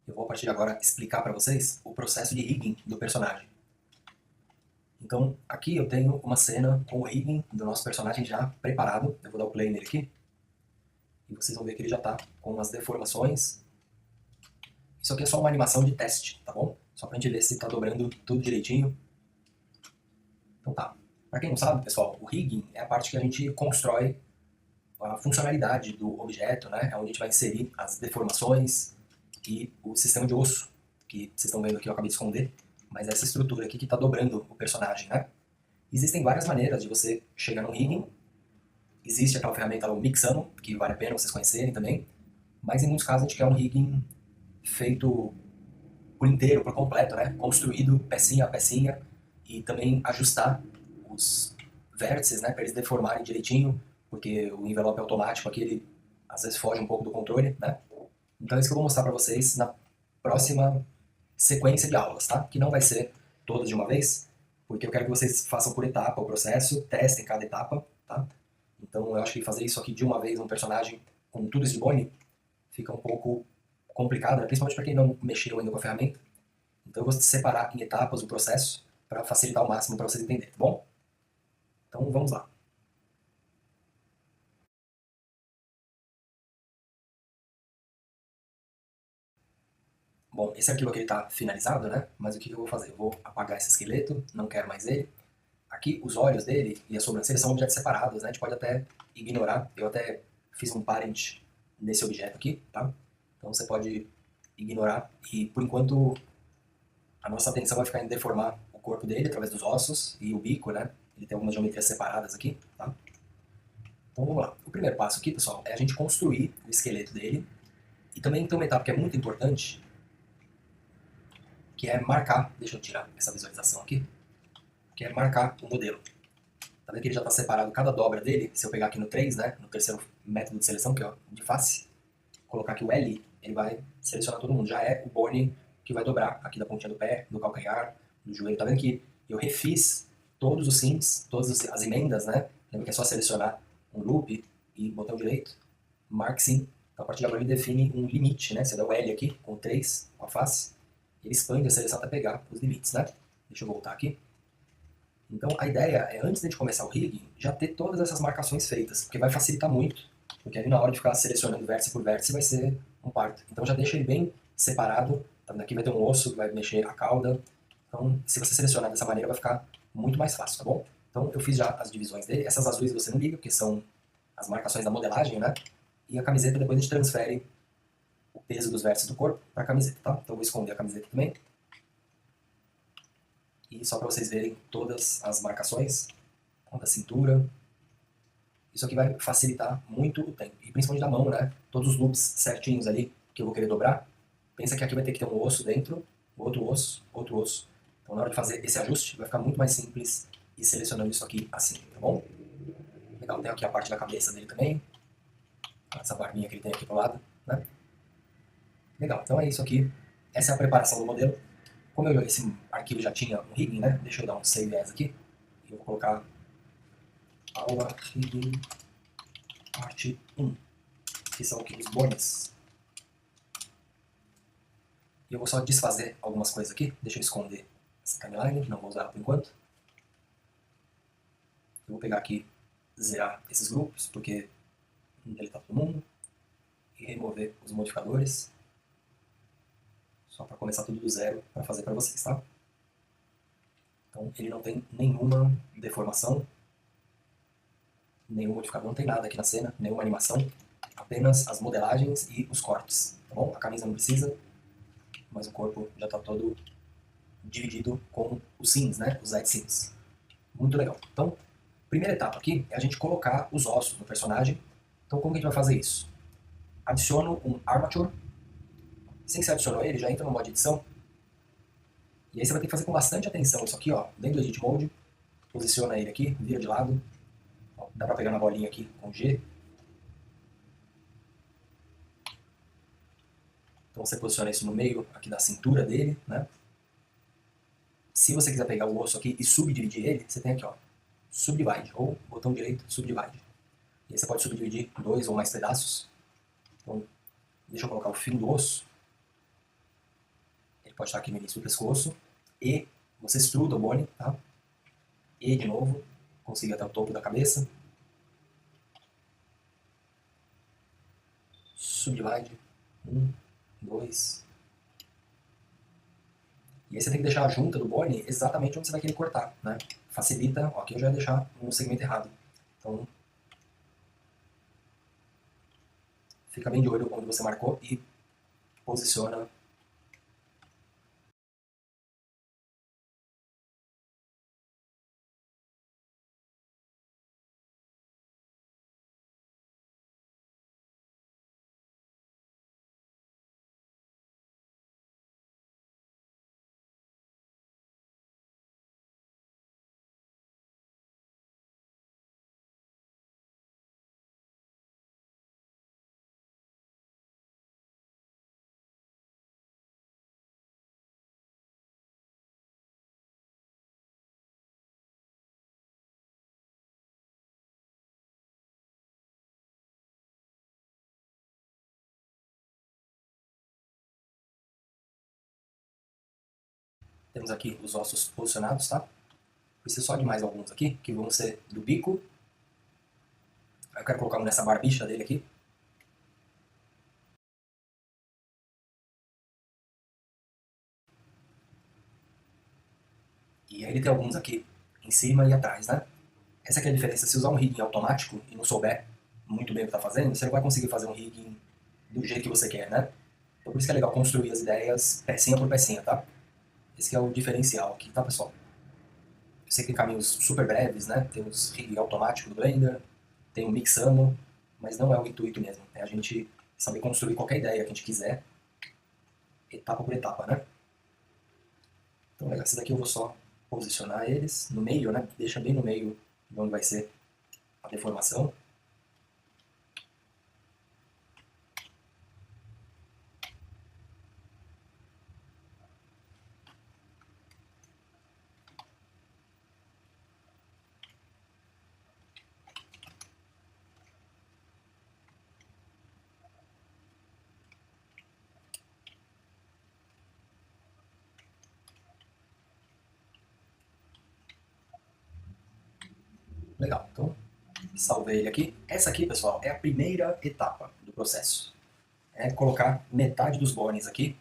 Eu vou a partir de agora explicar para vocês o processo de rigging do personagem. Então, aqui eu tenho uma cena com o rigging do nosso personagem já preparado. Eu vou dar o play nele aqui. E vocês vão ver que ele já está com umas deformações. Isso aqui é só uma animação de teste, tá bom? Só pra gente ver se está dobrando tudo direitinho. Então tá. Para quem não sabe, pessoal, o rigging é a parte que a gente constrói a funcionalidade do objeto, né? É onde a gente vai inserir as deformações e o sistema de osso, que vocês estão vendo aqui, eu acabei de esconder, mas essa estrutura aqui que está dobrando o personagem, né? Existem várias maneiras de você chegar no rigging. Existe aquela ferramenta lá, o Mixamo, que vale a pena vocês conhecerem também, mas em muitos casos a gente quer um rigging feito por inteiro, por completo, né? Construído pecinha a pecinha e também ajustar os vértices, né? Para eles deformarem direitinho, porque o envelope automático aqui, ele às vezes foge um pouco do controle, né? Então é isso que eu vou mostrar para vocês na próxima sequência de aulas, tá? Que não vai ser todas de uma vez, porque eu quero que vocês façam por etapa o processo, testem cada etapa, tá? Então eu acho que fazer isso aqui de uma vez num personagem com tudo isso de bone fica um pouco complicado, né? Principalmente para quem não mexeu ainda com a ferramenta. Então eu vou separar em etapas o processo para facilitar ao máximo para vocês entenderem, tá bom? Então vamos lá. Bom, esse arquivo aqui está finalizado, né? Mas o que eu vou fazer? Eu vou apagar esse esqueleto, não quero mais ele. Aqui, os olhos dele e a sobrancelha são objetos separados, né? A gente pode até ignorar. Eu até fiz um parent nesse objeto aqui, tá? Então você pode ignorar. E, por enquanto, a nossa atenção vai ficar em deformar o corpo dele através dos ossos e o bico, né? Ele tem algumas geometrias separadas aqui, tá? Então vamos lá. O primeiro passo aqui, pessoal, é a gente construir o esqueleto dele. E também tem uma etapa que é muito importante, que é marcar, deixa eu tirar essa visualização aqui, que é marcar o modelo. Tá vendo que ele já está separado cada dobra dele? Se eu pegar aqui no 3, né, no terceiro método de seleção, que é de face, colocar aqui o L, ele vai selecionar todo mundo. Já é o bone que vai dobrar aqui da pontinha do pé, do calcanhar, do joelho. Tá vendo que eu refiz todos os sims, todas as emendas, né? Lembra que é só selecionar um loop e botão direito, mark sim. Então a partir de agora ele define um limite, né? Você dá o L aqui, com 3, com a face, ele expande a seleção até pegar os limites, né? Deixa eu voltar aqui. Então a ideia é, antes de a gente começar o rigging, já ter todas essas marcações feitas, porque vai facilitar muito, porque ali na hora de ficar selecionando vértice por vértice vai ser um parto. Então já deixa ele bem separado, tá? Aqui vai ter um osso que vai mexer a cauda, então se você selecionar dessa maneira vai ficar muito mais fácil, tá bom? Então eu fiz já as divisões dele, essas azuis você não liga, porque são as marcações da modelagem, né? E a camiseta depois a gente transfere o peso dos vértices do corpo para a camiseta, tá? Então eu vou esconder a camiseta também. E só para vocês verem todas as marcações da cintura. Isso aqui vai facilitar muito o tempo. E principalmente da mão, né? Todos os loops certinhos ali que eu vou querer dobrar. Pensa que aqui vai ter que ter um osso dentro, outro osso, outro osso. Então na hora de fazer esse ajuste vai ficar muito mais simples ir selecionando isso aqui assim, tá bom? Legal, tem aqui a parte da cabeça dele também. Essa barbinha que ele tem aqui pro lado, né? Legal, então é isso aqui. Essa é a preparação do modelo. Como esse arquivo já tinha um rigging, né? Deixa eu dar um save as aqui. Eu vou colocar aula rigging parte 1, que são aqui os bones. E eu vou só desfazer algumas coisas aqui. Deixa eu esconder essa timeline, não vou usar ela por enquanto. Eu vou pegar aqui, zerar esses grupos, porque não deletar todo mundo. E remover os modificadores. Só para começar tudo do zero para fazer para vocês, tá? Então ele não tem nenhuma deformação, nenhum modificador, não tem nada aqui na cena, nenhuma animação, apenas as modelagens e os cortes, tá bom? A camisa não precisa, mas o corpo já está todo dividido com os sims, né? Os side sims. Muito legal. Então, primeira etapa aqui é a gente colocar os ossos no personagem. Então como que a gente vai fazer isso? Adiciono um armature. Assim que você adicionou ele, já entra no modo edição. E aí você vai ter que fazer com bastante atenção isso aqui, ó, dentro do Edit Mode. Posiciona ele aqui, vira de lado. Ó, dá pra pegar na bolinha aqui com G. Então você posiciona isso no meio aqui da cintura dele, né? Se você quiser pegar o osso aqui e subdividir ele, você tem aqui, ó, Subdivide, ou botão direito, Subdivide. E aí você pode subdividir 2 ou mais pedaços. Então, deixa eu colocar o fim do osso. Ele pode estar aqui no início do pescoço. E você extruda o bone, tá? E de novo, consiga até o topo da cabeça. Subdivide. 1, 2. E aí você tem que deixar a junta do bone exatamente onde você vai querer cortar, né? Facilita, ó, aqui eu já ia deixar no segmento errado. Então, fica bem de olho onde você marcou e posiciona. Temos aqui os ossos posicionados, tá? Preciso só de mais alguns aqui, que vão ser do bico. Eu quero colocar um nessa barbicha dele aqui. E aí ele tem alguns aqui em cima e atrás, né? Essa aqui é a diferença. Se usar um rigging automático e não souber muito bem o que está fazendo, você não vai conseguir fazer um rigging do jeito que você quer, né? Então por isso que é legal construir as ideias pecinha por pecinha, tá? Esse que é o diferencial aqui, tá, pessoal? Eu sei que tem caminhos super breves, né? Tem os rigging automático do Blender, tem o mixando, mas não é o intuito mesmo. É a gente saber construir qualquer ideia que a gente quiser, etapa por etapa, né? Então, legal, esse daqui eu vou só posicionar eles no meio, né? Deixa bem no meio de onde vai ser a deformação. Legal, então salvei ele aqui. Essa aqui, pessoal, é a primeira etapa do processo. É colocar metade dos bones aqui,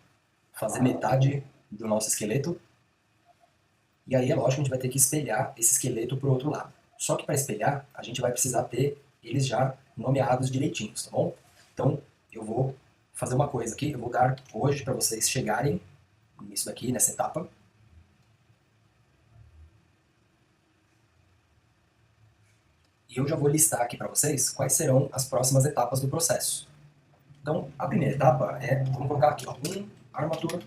fazer metade do nosso esqueleto. E aí é lógico que a gente vai ter que espelhar esse esqueleto para o outro lado. Só que para espelhar, a gente vai precisar ter eles já nomeados direitinhos, tá bom? Então, eu vou fazer uma coisa aqui, eu vou dar hoje para vocês chegarem nisso daqui, nessa etapa. E eu já vou listar aqui para vocês quais serão as próximas etapas do processo. Então, a primeira etapa é, vamos colocar aqui, ó, armature.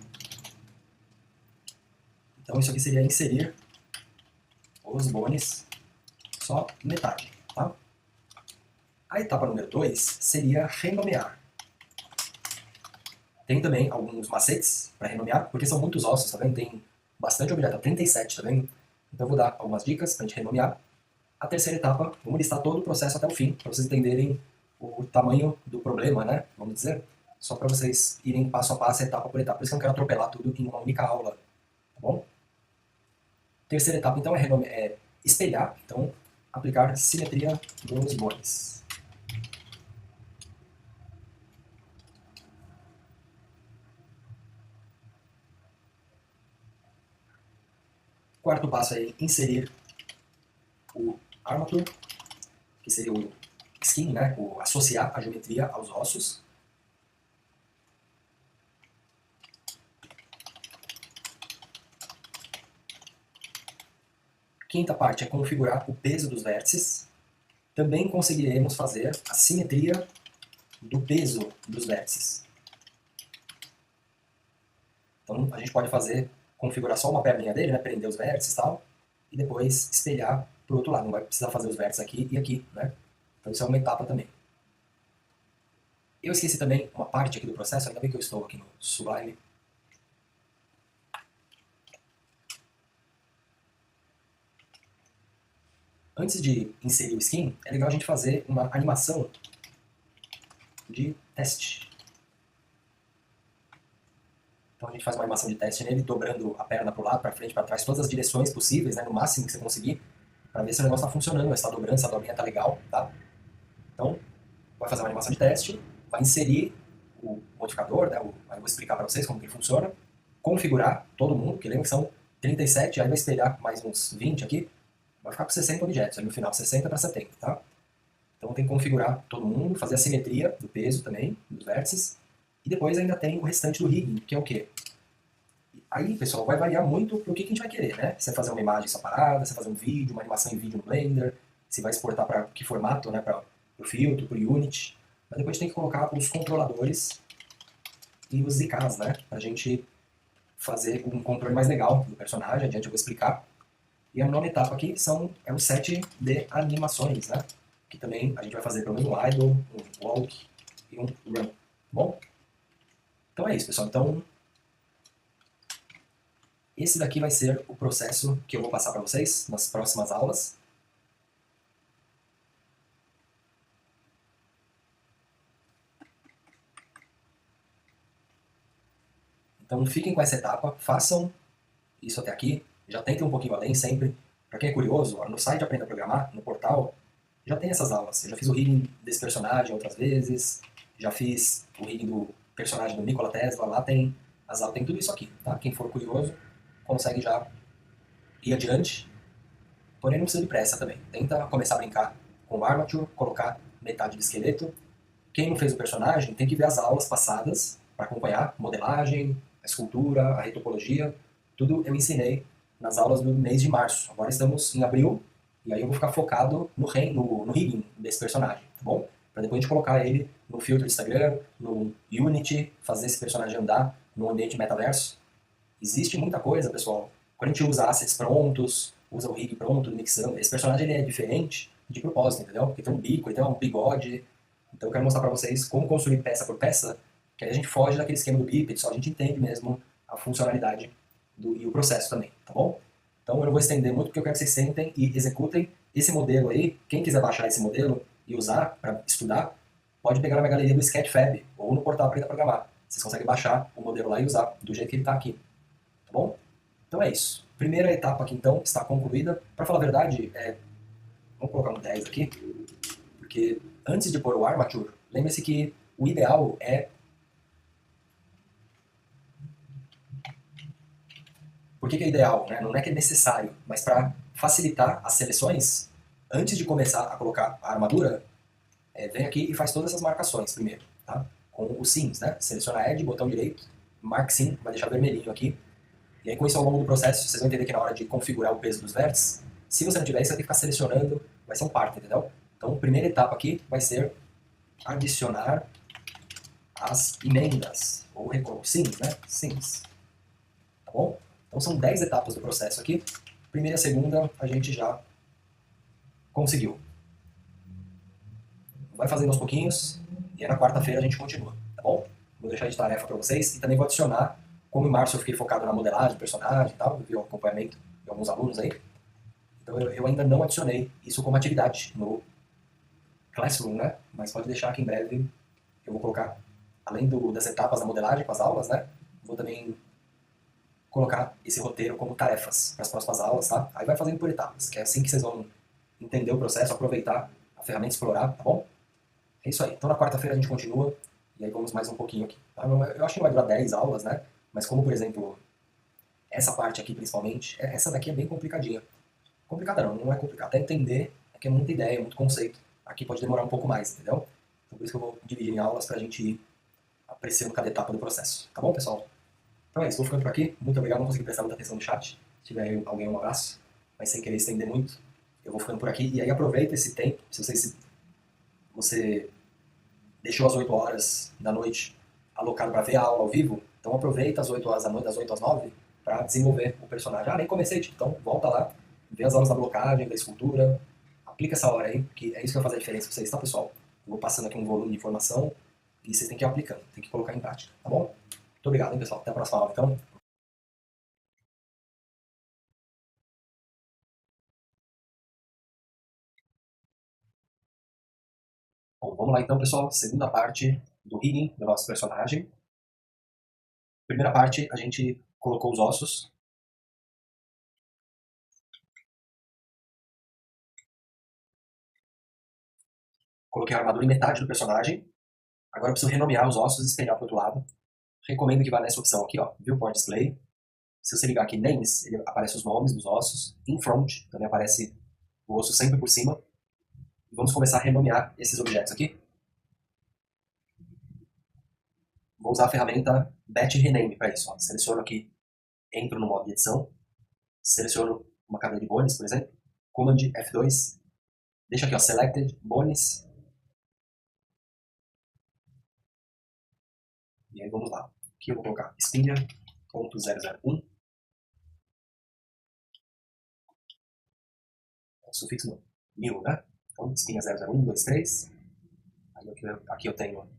Então, isso aqui seria inserir os bones, só metade, tá? A etapa número 2 seria renomear. Tem também alguns macetes para renomear, porque são muitos ossos, tá vendo? Tem bastante objeto, 37, tá vendo? Então eu vou dar algumas dicas para a gente renomear. A terceira etapa, vamos listar todo o processo até o fim, para vocês entenderem o tamanho do problema, né? Vamos dizer. Só para vocês irem passo a passo, etapa por etapa. Por isso que eu não quero atropelar tudo em uma única aula, tá bom? Terceira etapa, então, é espelhar. Então, aplicar simetria dos bones. Quarto passo é inserir o armature, que seria o skin, né? O associar a geometria aos ossos. Quinta parte é configurar o peso dos vértices. Também conseguiremos fazer a simetria do peso dos vértices. Então a gente pode configurar só uma perninha dele, né, prender os vértices e tal, e depois espelhar para o outro lado. Não vai precisar fazer os vértices aqui e aqui, né? Então isso é uma etapa também. Eu esqueci também uma parte aqui do processo, ainda bem que eu estou aqui no Sublime. Antes de inserir o skin, é legal a gente fazer uma animação de teste. Então a gente faz uma animação de teste nele, dobrando a perna para o lado, para frente, para trás, todas as direções possíveis, né, no máximo que você conseguir, para ver se o negócio está funcionando, se está dobrando, se a dobrinha está legal, tá? Então, vai fazer uma animação de teste, vai inserir o modificador, né, aí eu vou explicar para vocês como que ele funciona, configurar todo mundo, que lembra que são 37, aí vai espelhar mais uns 20 aqui, vai ficar com 60 objetos, aí no final 60 para 70, tá? Então tem que configurar todo mundo, fazer a simetria do peso também, dos vértices, e depois ainda tem o restante do rigging, que é o quê? Aí, pessoal, vai variar muito pro que a gente vai querer, né? Se vai fazer uma imagem separada, se vai fazer um vídeo, uma animação em vídeo no Blender, se vai exportar para que formato, né? Para o filtro, para o Unity. Mas depois tem que colocar os controladores e os IKs, né? Pra gente fazer um controle mais legal do personagem, adiante eu vou explicar. E a nona etapa aqui é o set de animações, né? Que também a gente vai fazer pelo menos um idle, um walk e um run. Bom? Então é isso, pessoal. Então, esse daqui vai ser o processo que eu vou passar para vocês nas próximas aulas. Então fiquem com essa etapa, façam isso até aqui, já tentem um pouquinho além sempre. Para quem é curioso, no site Aprenda a Programar, no portal, já tem essas aulas. Eu já fiz o rigging desse personagem outras vezes, já fiz o rigging do personagem do Nikola Tesla, lá tem as aulas, tem tudo isso aqui, tá? Quem for curioso consegue já ir adiante, porém não precisa de pressa também. Tenta começar a brincar com o Armature, colocar metade do esqueleto. Quem não fez o personagem tem que ver as aulas passadas para acompanhar modelagem, a escultura, a retopologia, tudo eu ensinei nas aulas do mês de março. Agora estamos em abril e aí eu vou ficar focado no rigging desse personagem, tá bom? Para depois a gente colocar ele no filtro do Instagram, no Unity, fazer esse personagem andar no ambiente metaverso. Existe muita coisa, pessoal. Quando a gente usa assets prontos, usa o rig pronto, mixando, esse personagem ele é diferente de propósito, entendeu? Porque tem um bico, ele tem um bigode. Então eu quero mostrar para vocês como construir peça por peça, que aí a gente foge daquele esquema do bípede, só a gente entende mesmo a funcionalidade e o processo também, tá bom? Então eu não vou estender muito, porque eu quero que vocês sentem e executem esse modelo aí. Quem quiser baixar esse modelo e usar para estudar, pode pegar na minha galeria do Sketchfab ou no portal Aprenda a Programar. Vocês conseguem baixar o modelo lá e usar do jeito que ele está aqui, tá bom? Então é isso. Primeira etapa aqui então está concluída. Para falar a verdade, vamos colocar um 10 aqui, porque antes de pôr o Armature, lembre-se que o ideal é... Por que é ideal? Né? Não é que é necessário, mas para facilitar as seleções, antes de começar a colocar a armadura, vem aqui e faz todas essas marcações primeiro, tá? Com os sims, né? Seleciona Add, botão direito, marque sim, vai deixar vermelhinho aqui. E aí com isso ao longo do processo, vocês vão entender que na hora de configurar o peso dos vértices, se você não tiver isso, você vai ter que ficar selecionando, vai ser um parto, entendeu? Então a primeira etapa aqui vai ser adicionar as emendas, ou sims, né? Sims, tá bom? Então são 10 etapas do processo aqui. Primeira e a segunda a gente já conseguiu. Vai fazendo aos pouquinhos, e aí na quarta-feira a gente continua, tá bom? Vou deixar de tarefa para vocês e também vou adicionar, como em março eu fiquei focado na modelagem, personagem e tal, eu vi o acompanhamento de alguns alunos aí, então eu ainda não adicionei isso como atividade no Classroom, né? Mas pode deixar que em breve eu vou colocar, além das etapas da modelagem com as aulas, né? Vou também colocar esse roteiro como tarefas para as próximas aulas, tá? Aí vai fazendo por etapas, que é assim que vocês vão entender o processo, aproveitar a ferramenta, explorar, tá bom? É isso aí. Então na quarta-feira a gente continua e aí vamos mais um pouquinho aqui. Tá? Eu acho que não vai durar 10 aulas, né? Mas como, por exemplo, essa parte aqui principalmente, essa daqui é bem complicadinha. Complicada não é complicado. Até entender é que é muita ideia, muito conceito. Aqui pode demorar um pouco mais, entendeu? Então por isso que eu vou dividir em aulas pra gente ir apreciando cada etapa do processo. Tá bom, pessoal? Então é isso, vou ficando por aqui. Muito obrigado, não consegui prestar muita atenção no chat. Se tiver alguém, um abraço. Mas sem querer estender muito, eu vou ficando por aqui. E aí aproveita esse tempo, se você deixou às 8 horas da noite alocado para ver a aula ao vivo, então aproveita às 8 horas da noite, das 8 às 9, para desenvolver o personagem. Ah, nem comecei, tipo, então volta lá, vê as aulas da blocagem, da escultura, aplica essa hora aí, que é isso que vai fazer a diferença para vocês, tá, pessoal? Eu vou passando aqui um volume de informação e vocês têm que ir aplicando, tem que colocar em prática, tá bom? Muito obrigado, hein, pessoal. Até a próxima aula, então. Bom, vamos lá então, pessoal. Segunda parte do rigging do nosso personagem. Primeira parte, a gente colocou os ossos. Coloquei a armadura em metade do personagem. Agora eu preciso renomear os ossos e espelhar para o outro lado. Recomendo que vá nessa opção aqui, ó, Viewport Display. Se você ligar aqui Names, ele aparece os nomes dos ossos. In Front, também aparece o osso sempre por cima. E vamos começar a renomear esses objetos aqui. Vou usar a ferramenta Batch Rename para isso. Ó. Seleciono aqui, entro no modo de edição, seleciono uma cadeia de bones, por exemplo, Command F2, deixo aqui, ó, Selected, Bones, e aí vamos lá. Aqui eu vou colocar Spinner.001, sufixo no 1000, né? Então, Spinner 001, 2, 3. Aí aqui eu tenho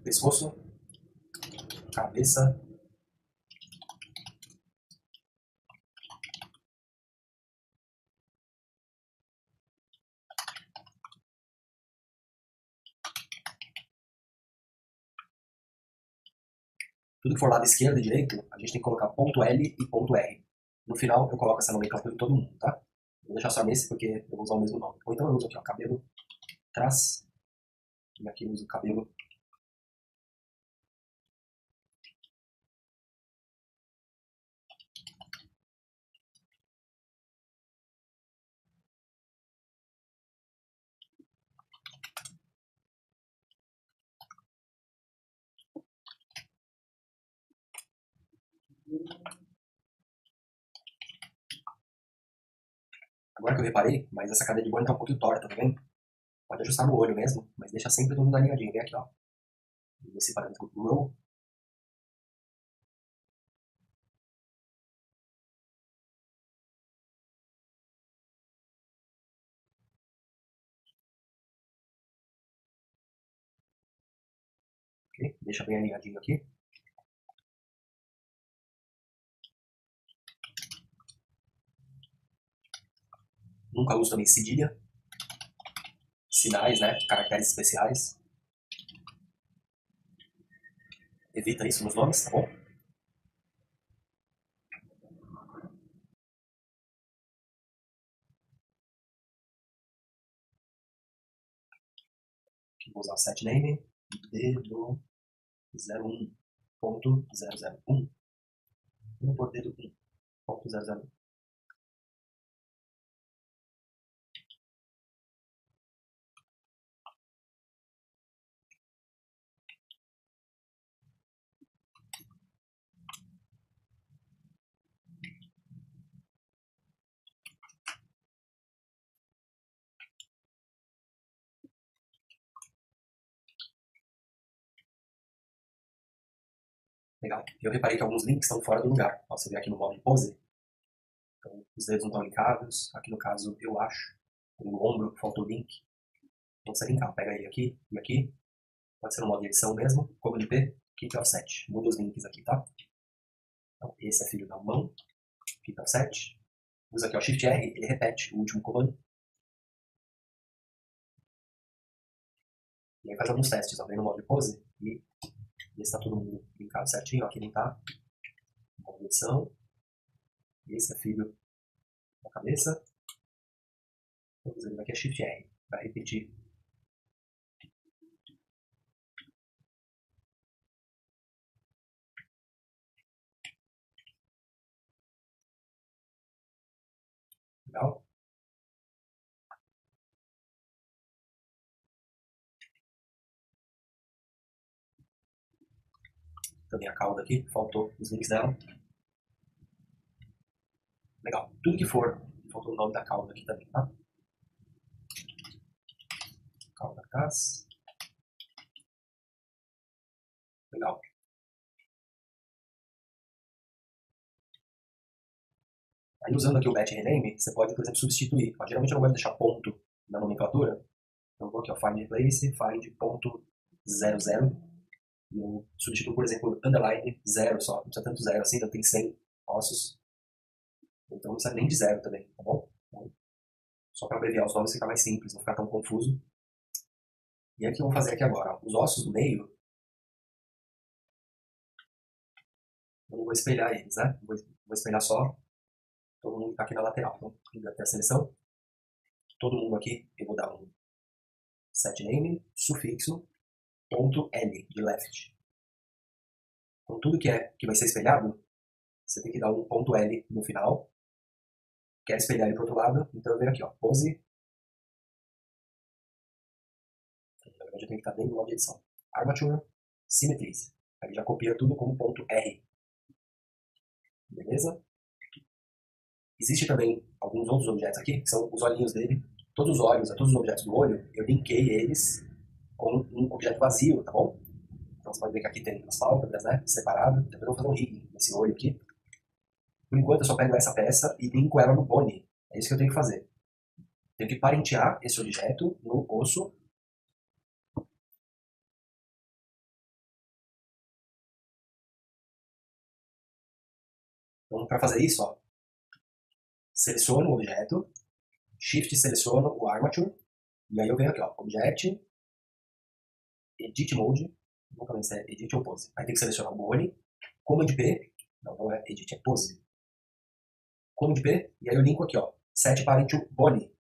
pescoço, cabeça, tudo que for lado esquerdo e direito, a gente tem que colocar ponto L e ponto R. No final, eu coloco essa nomenclatura em todo mundo, tá? Vou deixar só nesse porque eu vou usar o mesmo nome. Ou então eu uso aqui, ó, cabelo, trás, e aqui eu uso cabelo. Agora que eu reparei, mas essa cadeia de bone tá um pouquinho torta, tá vendo? Pode ajustar no olho mesmo, mas deixa sempre tudo alinhadinho. Vem aqui, ó. Nesse parâmetro Row. Ok? Deixa bem alinhadinho aqui. Nunca uso também cedilha. Sinais, né? Caracteres especiais. Evita isso nos nomes, tá bom? Aqui vou usar o set name d do 01.001. 1 por d do 1.001. Legal. Eu reparei que alguns links estão fora do lugar. Ó, você vê aqui no modo pose. Então, os dedos não estão linkados. Aqui no caso, eu acho. No ombro, faltou o link. Então você linkar. Pega ele aqui e aqui. Pode ser no modo de edição mesmo. Command P, Keep Offset. Muda os links aqui, tá? Então, esse é filho da mão. Keep Offset. Usa aqui o Shift R, ele repete o último comando. E aí faz alguns testes, ó. Vem no modo de pose e vê se tá todo mundo linkado certinho. Aqui não tá. Modo de edição. Esse é filho da cabeça. Vou usando aqui é Shift R para repetir. Legal? Também a cauda aqui, faltou os links dela. Legal. Tudo que for, faltou o nome da cauda aqui também, tá? Cauda CAS. Legal. Aí usando aqui o batch rename, você pode, por exemplo, substituir. Ó, geralmente eu não gosto de deixar ponto na nomenclatura. Então eu vou aqui, ó, find place, find ponto 00. E eu substituo, por exemplo, underline 0 só. Não precisa tanto 0 assim, ainda tem 100 ossos. Então não precisa nem de 0 também, tá bom? Então, só para abreviar os nomes ficar mais simples, não ficar tão confuso. E aí o que eu vou fazer aqui agora? Ó, os ossos do meio, eu não vou espelhar eles, né? Vou espelhar só todo mundo que tá aqui na lateral. Então, ainda tem a seleção. Todo mundo aqui, eu vou dar um set name, sufixo, ponto L, de left. Então, tudo que vai ser espelhado, você tem que dar um ponto L no final. Quer espelhar ele pro outro lado, então eu venho aqui, ó, pose. Na verdade, eu tenho que estar dentro do modo de edição. Armature, symmetries. Aí já copia tudo como ponto R. Beleza? Existe também alguns outros objetos aqui, que são os olhinhos dele. Todos os olhos, todos os objetos do olho, eu linkei eles com um objeto vazio, tá bom? Então você pode ver que aqui tem as pálpebras, né, separado. Depois eu vou fazer um rig nesse olho aqui. Por enquanto eu só pego essa peça e linko ela no bone. É isso que eu tenho que fazer. Tenho que parentear esse objeto no osso. Então, para fazer isso, ó, seleciono o objeto, Shift seleciono o Armature, e aí eu venho aqui, ó, Object, Edit Mode, não lembro se é Edit ou Pose. Aí tem que selecionar o bone, Command P, não é Edit, é Pose. Command P, e aí eu linko aqui, ó, Set Parent to Bone.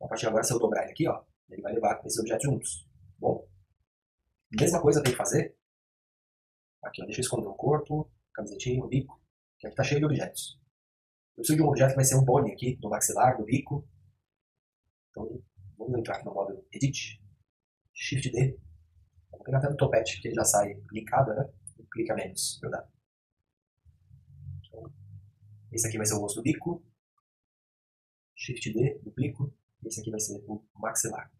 A partir de agora, se eu dobrar ele aqui, ó, ele vai levar esses objetos juntos. Bom, mesma coisa tem que fazer. Aqui, ó, deixa eu esconder o corpo, camisetinha, o bico, que aqui tá cheio de objetos. Eu preciso de um objeto que vai ser um bone aqui, do maxilar, do bico. Então, vamos entrar aqui no modo Edit, Shift D. Vou pegar até no topete, que ele já sai clicado, né? Clica menos, pra eu dar. Então, esse aqui vai ser o osso do bico. Shift D, duplico. Esse aqui vai ser o maxilar.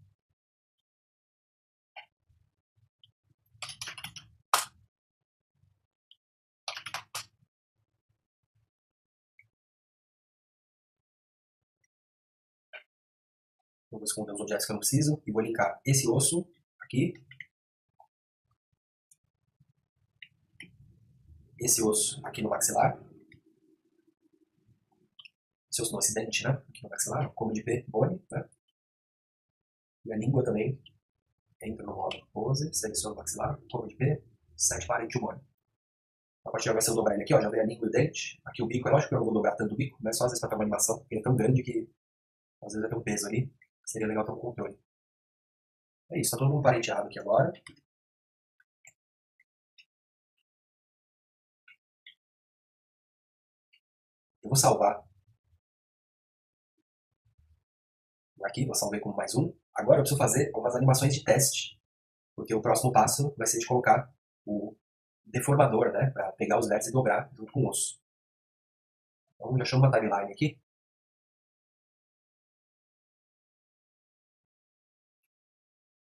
Eu vou esconder os objetos que eu não preciso e vou linkar esse osso aqui, esse osso aqui no maxilar, esse osso no acidente, né? Aqui no maxilar, como de P, bone, né? E a língua também entra no modo pose, seleciona o maxilar, como de P, set parent to bone. A partir de agora, se eu dobrar ele aqui, ó, já veio a língua e o dente. Aqui o bico, é lógico que eu não vou dobrar tanto o bico, mas só às vezes para ter uma animação, porque ele é tão grande que às vezes vai ter um peso ali. Seria legal ter um controle. É isso, tá todo mundo parenteado aqui agora. Eu vou salvar o arquivo, eu salvei como mais um. Agora eu preciso fazer algumas animações de teste, porque o próximo passo vai ser de colocar o deformador, né, para pegar os vértices e dobrar junto com o osso. Então já chamo uma timeline aqui.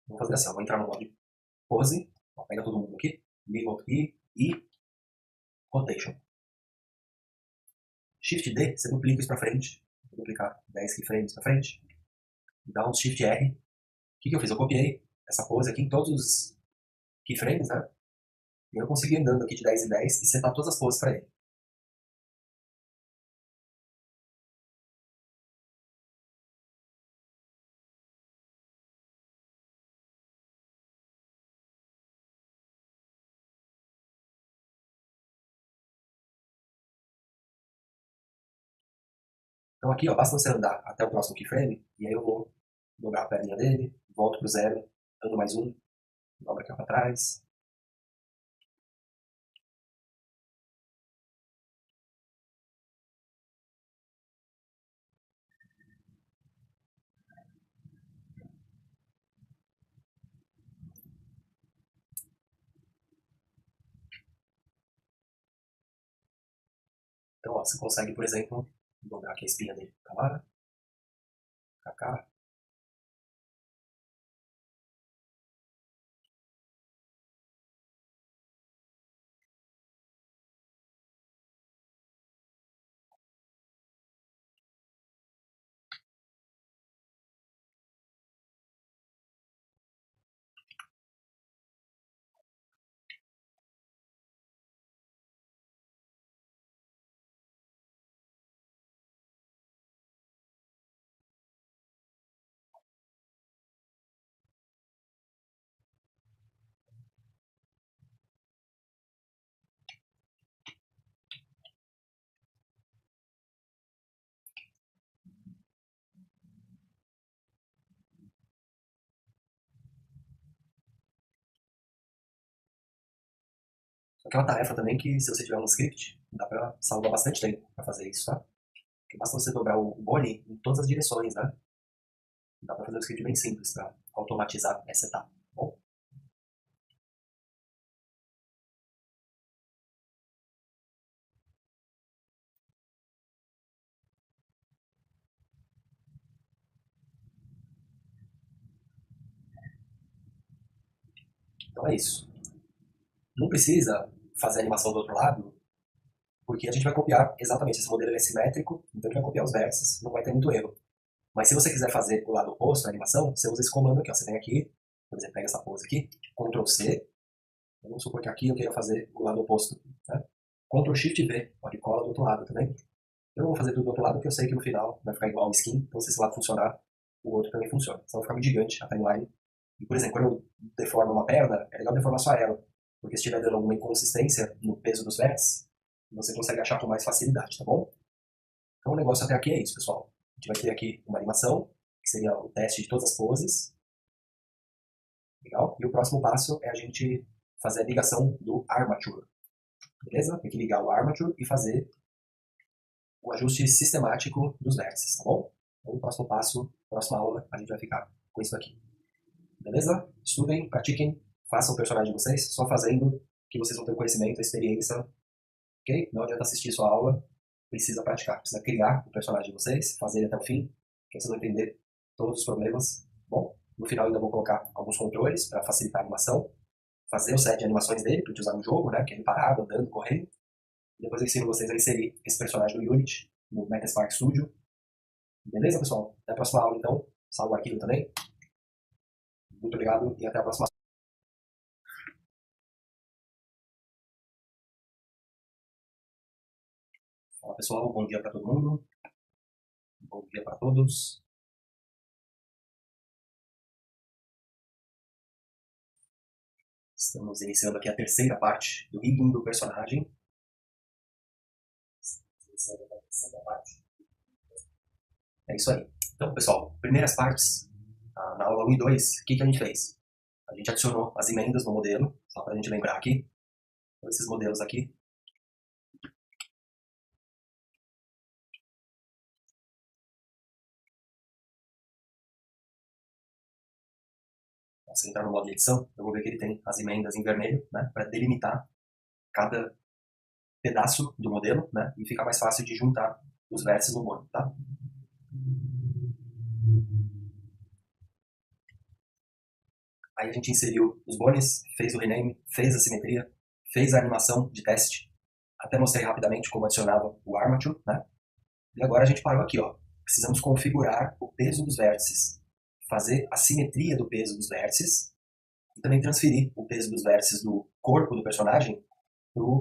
Vou fazer assim, ó, vou entrar no modo pose, ó, pega todo mundo aqui, middle aqui e rotation. Shift D, você duplica isso para frente, vou duplicar 10 keyframes para frente, dá um Shift R. O que eu fiz? Eu copiei essa pose aqui em todos os keyframes, né? E eu consegui andando aqui de 10 em 10 e setar todas as poses para ele. Então aqui, ó, basta você andar até o próximo keyframe, e aí eu vou dobrar a perninha dele, volto pro zero, ando mais um, dobra aqui para trás. Então, ó, você consegue, por exemplo, dobrar aqui a espinha dele pra lá, pra cá. Aqui é uma tarefa também que, se você tiver um script, dá pra salvar bastante tempo pra fazer isso, tá? Porque basta você dobrar o bone em todas as direções, né? Dá pra fazer um script bem simples pra automatizar essa etapa, tá bom? Então é isso. Não precisa fazer a animação do outro lado, porque a gente vai copiar exatamente, esse modelo é simétrico, então a gente vai copiar os vértices, não vai ter muito erro. Mas se você quiser fazer o lado oposto na animação, você usa esse comando aqui, ó. Você vem aqui, por exemplo, pega essa pose aqui, Ctrl C, vamos supor que aqui eu queira fazer o lado oposto, né? Ctrl Shift V, ó, ele cola do outro lado também. Eu não vou fazer tudo do outro lado, porque eu sei que no final vai ficar igual o skin, então se esse lado funcionar, o outro também funciona. Senão vai ficar muito gigante a timeline. E, por exemplo, quando eu deformo uma perna, é legal deformar só ela, porque se estiver dando alguma inconsistência no peso dos vértices, você consegue achar com mais facilidade, tá bom? Então o negócio até aqui é isso, pessoal. A gente vai ter aqui uma animação, que seria o teste de todas as poses. Legal? E o próximo passo é a gente fazer a ligação do armature. Beleza? Tem que ligar o armature e fazer o ajuste sistemático dos vértices, tá bom? Então, o próximo passo, próxima aula, a gente vai ficar com isso aqui. Beleza? Estudem, pratiquem, façam o personagem de vocês, só fazendo que vocês vão ter o conhecimento, a experiência, ok? Não adianta assistir sua aula, precisa praticar, precisa criar o personagem de vocês, fazer ele até o fim, que vocês vão entender todos os problemas. Bom, no final ainda vou colocar alguns controles para facilitar a animação, fazer o set de animações dele para gente usar no jogo, né? Que ele parado, andando, correndo. Depois eu ensino vocês a inserir esse personagem no Unity, no Metaspark Studio. Beleza, pessoal? Até a próxima aula, então. Salve o arquivo também. Muito obrigado e até a próxima. Fala, pessoal. Bom dia para todo mundo. Bom dia para todos. Estamos iniciando aqui a terceira parte do rigging do personagem. Iniciando a terceira parte. É isso aí. Então, pessoal, primeiras partes, na aula 1 e 2, o que a gente fez? A gente adicionou as emendas no modelo, só para a gente lembrar aqui. Então, esses modelos aqui. Se eu entrar no modo de edição, eu vou ver que ele tem as emendas em vermelho, né, para delimitar cada pedaço do modelo, né, e fica mais fácil de juntar os vértices no bone, tá? Aí a gente inseriu os bones, fez o rename, fez a simetria, fez a animação de teste. Até mostrei rapidamente como adicionava o armature, né? E agora a gente parou aqui, ó. Precisamos configurar o peso dos vértices, fazer a simetria do peso dos vértices e também transferir o peso dos vértices do corpo do personagem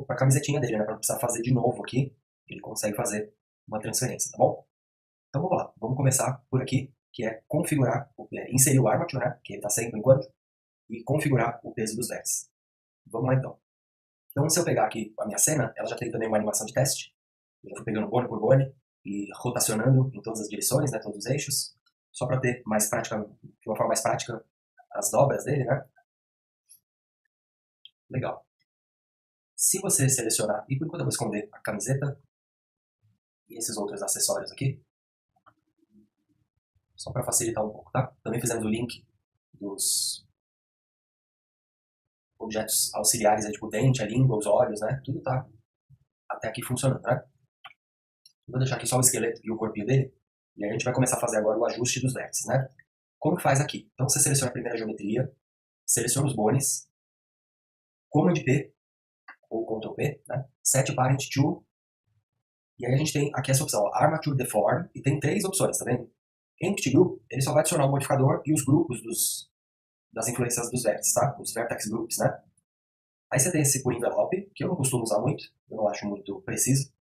para a camisetinha dele, né? Para não precisar fazer de novo aqui, ele consegue fazer uma transferência, tá bom? Então vamos lá, vamos começar por aqui, que é configurar, inserir o armature, né? Que ele está sem por enquanto, e configurar o peso dos vértices. Vamos lá então. Então se eu pegar aqui a minha cena, ela já tem também uma animação de teste. Eu fui pegando bone por bone e rotacionando em todas as direções, né, todos os eixos, só para ter mais prática, de uma forma mais prática, as dobras dele, né? Legal. Se você selecionar, e por enquanto eu vou esconder a camiseta e esses outros acessórios aqui, só para facilitar um pouco, tá? Também fizemos o link dos objetos auxiliares, tipo o dente, a língua, os olhos, né? Tudo tá até aqui funcionando, né? Vou deixar aqui só o esqueleto e o corpinho dele, e aí a gente vai começar a fazer agora o ajuste dos vértices, né? Como que faz aqui? Então você seleciona a primeira geometria, seleciona os bones, Command P, ou Ctrl P, né? Set Parent to, e aí a gente tem aqui essa opção, ó, Armature Deform, e tem três opções, tá vendo? Empty Group, ele só vai adicionar o modificador e os grupos das influências dos vértices, tá? Os Vertex Groups, né? Aí você tem esse por envelope, que eu não costumo usar muito, eu não acho muito preciso.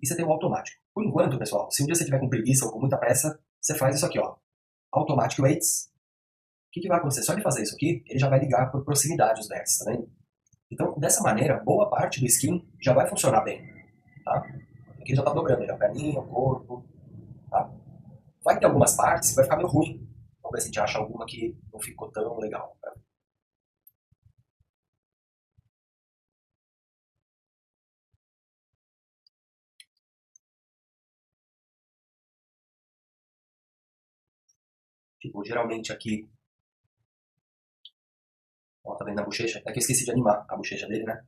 E você tem o automático. Por enquanto, pessoal, se um dia você tiver com preguiça ou com muita pressa, você faz isso aqui, ó. Automatic Weights. O que vai acontecer? Só de fazer isso aqui, ele já vai ligar por proximidade os vértices, tá vendo? Então, dessa maneira, boa parte do skin já vai funcionar bem, tá? Aqui já tá dobrando, já a perninha, o corpo, tá? Vai ter algumas partes que vai ficar meio ruim. Vamos ver se a gente acha alguma que não ficou tão legal, tá? Tipo, geralmente aqui, ó, tá vendo na bochecha? É que eu esqueci de animar a bochecha dele, né?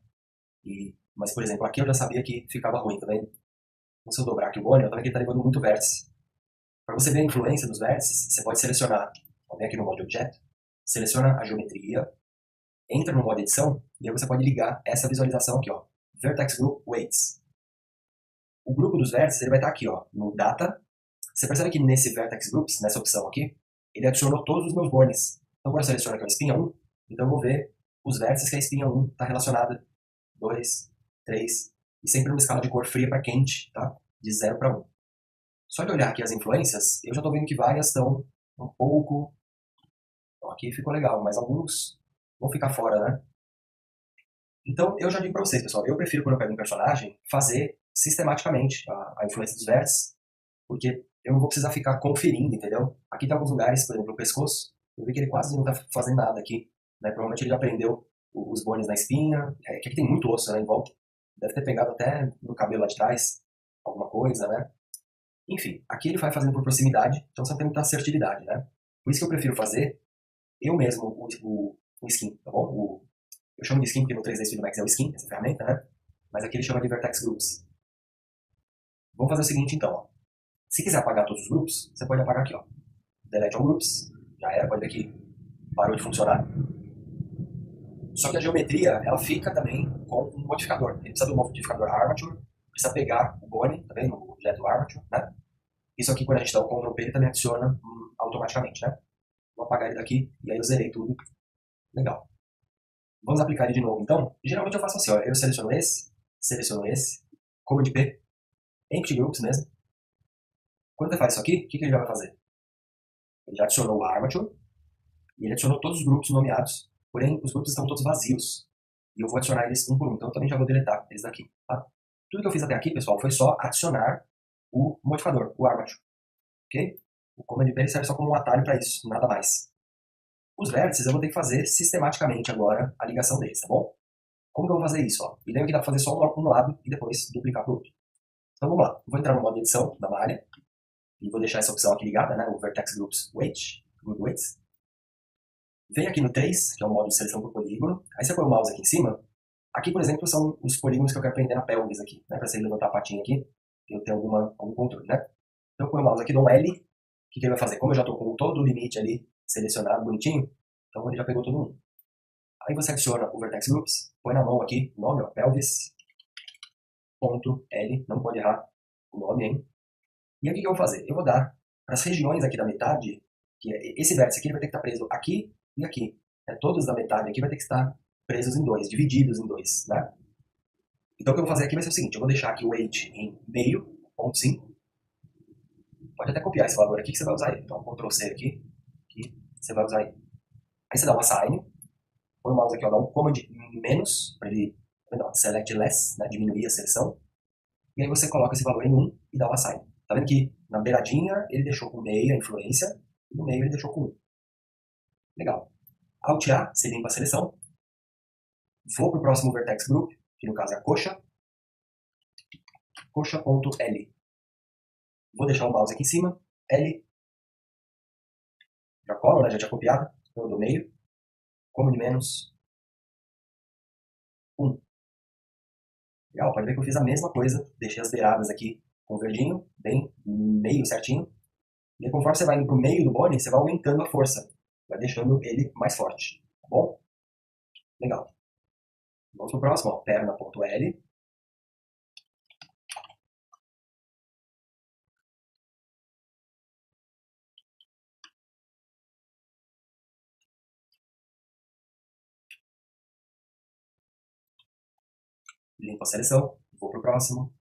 Mas, por exemplo, aqui eu já sabia que ficava ruim, tá vendo? Então, se eu dobrar aqui o bônus, eu também que ele tá levando muito vértice. Para você ver a influência dos vértices, você pode selecionar, ó, vem aqui no modo objeto, seleciona a geometria, entra no modo edição, e aí você pode ligar essa visualização aqui, ó, Vertex Group Weights. O grupo dos vértices ele vai estar aqui, ó, no Data. Você percebe que nesse Vertex Groups, nessa opção aqui, ele adicionou todos os meus bônus. Então, agora eu seleciono aqui a espinha 1, então eu vou ver os vértices que a espinha 1 está relacionada. 2, 3, e sempre numa escala de cor fria para quente, tá? De 0 para 1. Só de olhar aqui as influências, eu já estou vendo que várias estão um pouco... Então aqui ficou legal, mas alguns vão ficar fora, né? Então, eu já digo para vocês, pessoal, eu prefiro, quando eu pego um personagem, fazer sistematicamente a influência dos vértices, porque eu não vou precisar ficar conferindo, entendeu? Aqui tem alguns lugares, por exemplo, o pescoço, eu vi que ele quase não está fazendo nada aqui, né? Provavelmente ele já prendeu os bones na espinha, que aqui tem muito osso, né, em volta. Deve ter pegado até no cabelo lá de trás, alguma coisa, né? Enfim, aqui ele vai fazendo por proximidade, então você não tem muita assertividade, né? Por isso que eu prefiro fazer eu mesmo o skin, tá bom? Eu chamo de skin porque no 3D Studio Max é o skin, essa ferramenta, né? Mas aqui ele chama de Vertex Groups. Vamos fazer o seguinte, então, ó. Se quiser apagar todos os grupos, você pode apagar aqui, ó. Delete all groups. Já era, pode ver que parou de funcionar. Só que a geometria, ela fica também com um modificador. Ele precisa do modificador Armature, precisa pegar o bone, tá vendo? O objeto Armature, né? Isso aqui, quando a gente dá o Ctrl P, ele também adiciona automaticamente, né? Vou apagar ele daqui e aí eu zerei tudo. Legal. Vamos aplicar ele de novo, então. Geralmente eu faço assim, ó. Eu seleciono esse, Command P, Empty Groups mesmo. Quando você faz isso aqui, o que ele já vai fazer? Ele já adicionou o Armature e ele adicionou todos os grupos nomeados, porém os grupos estão todos vazios. E eu vou adicionar eles um por um, então eu também já vou deletar eles daqui, tá? Tudo que eu fiz até aqui, pessoal, foi só adicionar o modificador, o Armature, ok? O Command P serve só como um atalho para isso, nada mais. Os vértices eu vou ter que fazer sistematicamente agora a ligação deles, tá bom? Como que eu vou fazer isso? Ó? E lembra que dá para fazer só um lado e depois duplicar para o outro. Então vamos lá. Vou entrar no modo edição da malha e vou deixar essa opção aqui ligada, né? O Vertex Groups Group Weights. Vem aqui no 3, que é o modo de seleção por polígono. Aí você põe o mouse aqui em cima. Aqui, por exemplo, são os polígonos que eu quero prender na pelvis aqui, né? Para você levantar a patinha aqui, eu ter algum controle, né? Então eu ponho o mouse aqui, dou um L. O que ele vai fazer? Como eu já estou com todo o limite ali selecionado, bonitinho, então ele já pegou todo mundo. Aí você adiciona o Vertex Groups, põe na mão aqui o nome, ó, pelvis.l, não pode errar o nome, hein? E aí o que eu vou fazer? Eu vou dar para as regiões aqui da metade, que esse vértice aqui vai ter que estar preso aqui e aqui. Todos da metade aqui vai ter que estar presos em dois, divididos em dois, né? Então o que eu vou fazer aqui vai ser o seguinte, eu vou deixar aqui o weight em meio, 0,5. Pode até copiar esse valor aqui que você vai usar ele. Então Ctrl C aqui, que você vai usar ele. Aí você dá um assign, põe o mouse aqui, ó, dá um command menos, para ele select less, né, diminuir a seleção. E aí você coloca esse valor em 1 e dá um assign. Tá vendo que na beiradinha ele deixou com meia a influência, e no meio ele deixou com 1. Legal. Alt A, você limpa a seleção. Vou para o próximo Vertex Group, que no caso é a coxa. Coxa.L. Vou deixar o mouse aqui em cima. L. Já colo, né? Já tinha copiado. Então do meio. Command menos 1. Legal, pode ver que eu fiz a mesma coisa. Deixei as beiradas aqui com verdinho, bem meio certinho. E aí, conforme você vai indo para o meio do bone, você vai aumentando a força. Vai deixando ele mais forte. Tá bom? Legal. Vamos pro próximo, ó. Perna.L. Limpo a seleção. Vou pro próximo.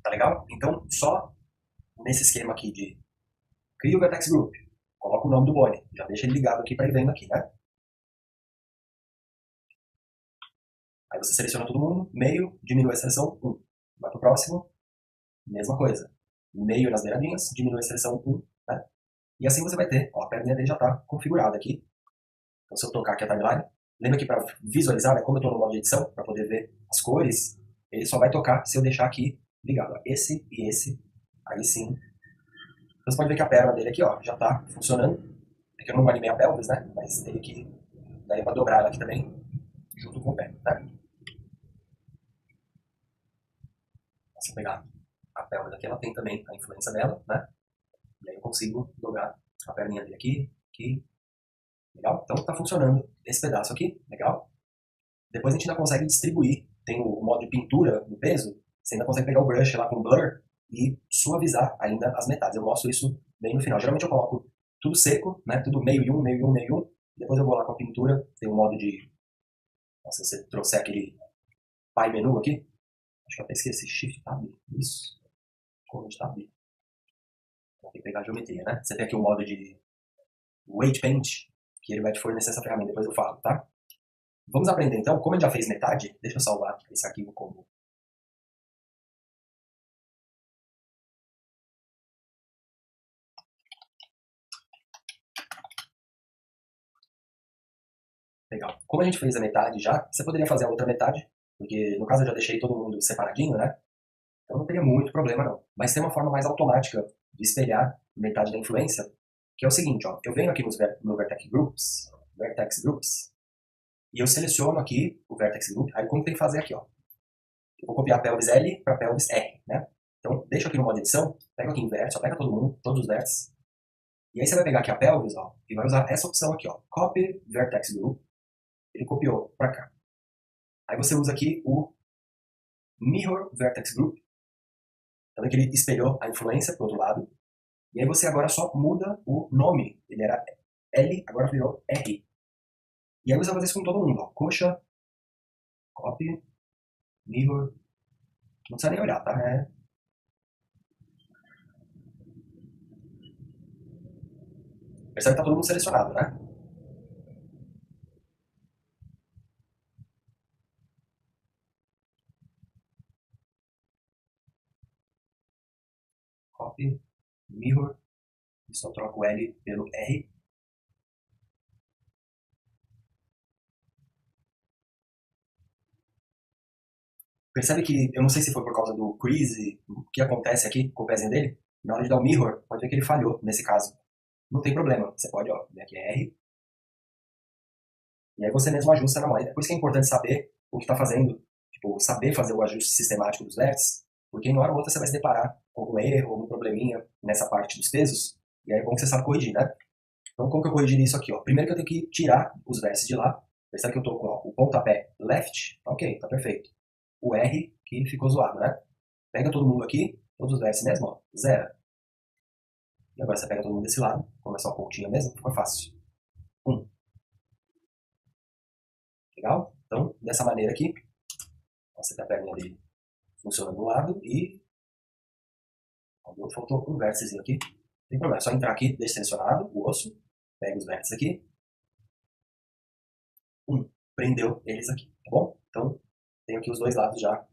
Tá legal? Então, só nesse esquema aqui de cria o Vertex Group, coloca o nome do Boni. Já deixa ele ligado aqui para ir vendo aqui, né? Aí você seleciona todo mundo, meio, diminui a seleção 1. Vai pro próximo, mesma coisa. Meio nas beiradinhas, diminui a seleção 1, né? E assim você vai ter, ó, a perninha dele já está configurada aqui. Então se eu tocar aqui a timeline, lembra que para visualizar, né, como eu estou no modo de edição, para poder ver as cores, ele só vai tocar se eu deixar aqui ligado. Ó, esse e esse, aí sim. Então você pode ver que a perna dele aqui, ó, já está funcionando. É que eu não animei a pelvis, né? Mas teria que daria para dobrar ela aqui também, junto com o pé, tá? Se eu pegar a pelvis aqui, ela tem também a influência dela, né? E aí eu consigo dobrar a perninha dele aqui, aqui. Legal? Então tá funcionando esse pedaço aqui, legal? Depois a gente ainda consegue distribuir. Tem o modo de pintura no peso, você ainda consegue pegar o brush lá com blur e suavizar ainda as metades. Eu mostro isso bem no final. Geralmente eu coloco tudo seco, né? Tudo meio e um, meio e um, meio e um. Depois eu vou lá com a pintura, tem o modo de... Nossa, se você trouxer aquele Pai menu aqui, acho que eu até esqueci, Shift Tab, isso. Command Tab. Tem que pegar a geometria, né? Você tem aqui o modo de Weight Paint, que ele vai te fornecer essa ferramenta, depois eu falo, tá? Vamos aprender então, como a gente já fez metade, deixa eu salvar esse arquivo como... Legal. Como a gente fez a metade já, você poderia fazer a outra metade, porque no caso eu já deixei todo mundo separadinho, né? Então não teria muito problema não. Mas tem uma forma mais automática de espelhar metade da influência, que é o seguinte, ó, eu venho aqui no Vertex Groups, e eu seleciono aqui o Vertex Group, aí como tem que fazer aqui, ó. Eu vou copiar a pelvis L para pelvis R, né? Então, deixa aqui no modo edição, pega aqui em vértice, ó, pega todo mundo, todos os vértices, e aí você vai pegar aqui a pelvis, ó, e vai usar essa opção aqui, ó, Copy Vertex Group, ele copiou para cá. Aí você usa aqui o Mirror Vertex Group, então que ele espelhou a influência para o outro lado, e aí você agora só muda o nome, ele era L, agora virou R. E aí você vai fazer isso com todo mundo, ó, coxa, Copy, Mirror, não precisa nem olhar, tá? Percebe que tá todo mundo selecionado, né? Copy, Mirror, e só troco o L pelo R. Percebe que, eu não sei se foi por causa do crease, o que acontece aqui com o pezinho dele, na hora de dar o mirror, pode ver que ele falhou nesse caso. Não tem problema, você pode, ó, vir aqui R, e aí você mesmo ajusta na mão. É por isso que é importante saber o que está fazendo, tipo, saber fazer o ajuste sistemático dos vértices, porque em uma hora ou outra você vai se deparar com algum erro, algum probleminha nessa parte dos pesos, e aí é bom que você sabe corrigir, né? Então, como que eu corrigiria isso aqui? Ó? Primeiro que eu tenho que tirar os vértices de lá. Percebe que eu estou com ó, o pontapé left, tá ok, tá perfeito. O R, que ficou zoado, né? Pega todo mundo aqui, todos os vértices mesmo, ó, zero. E agora você pega todo mundo desse lado, como é só a pontinha mesmo, fica fácil. Legal? Então, dessa maneira aqui, você tem a perninha dele funciona do lado e faltou um vértice aqui. Não tem problema, é só entrar aqui, deixa selecionado o osso, pega os vértices aqui, prendeu eles aqui, tá bom? Então, tenho aqui os dois lados já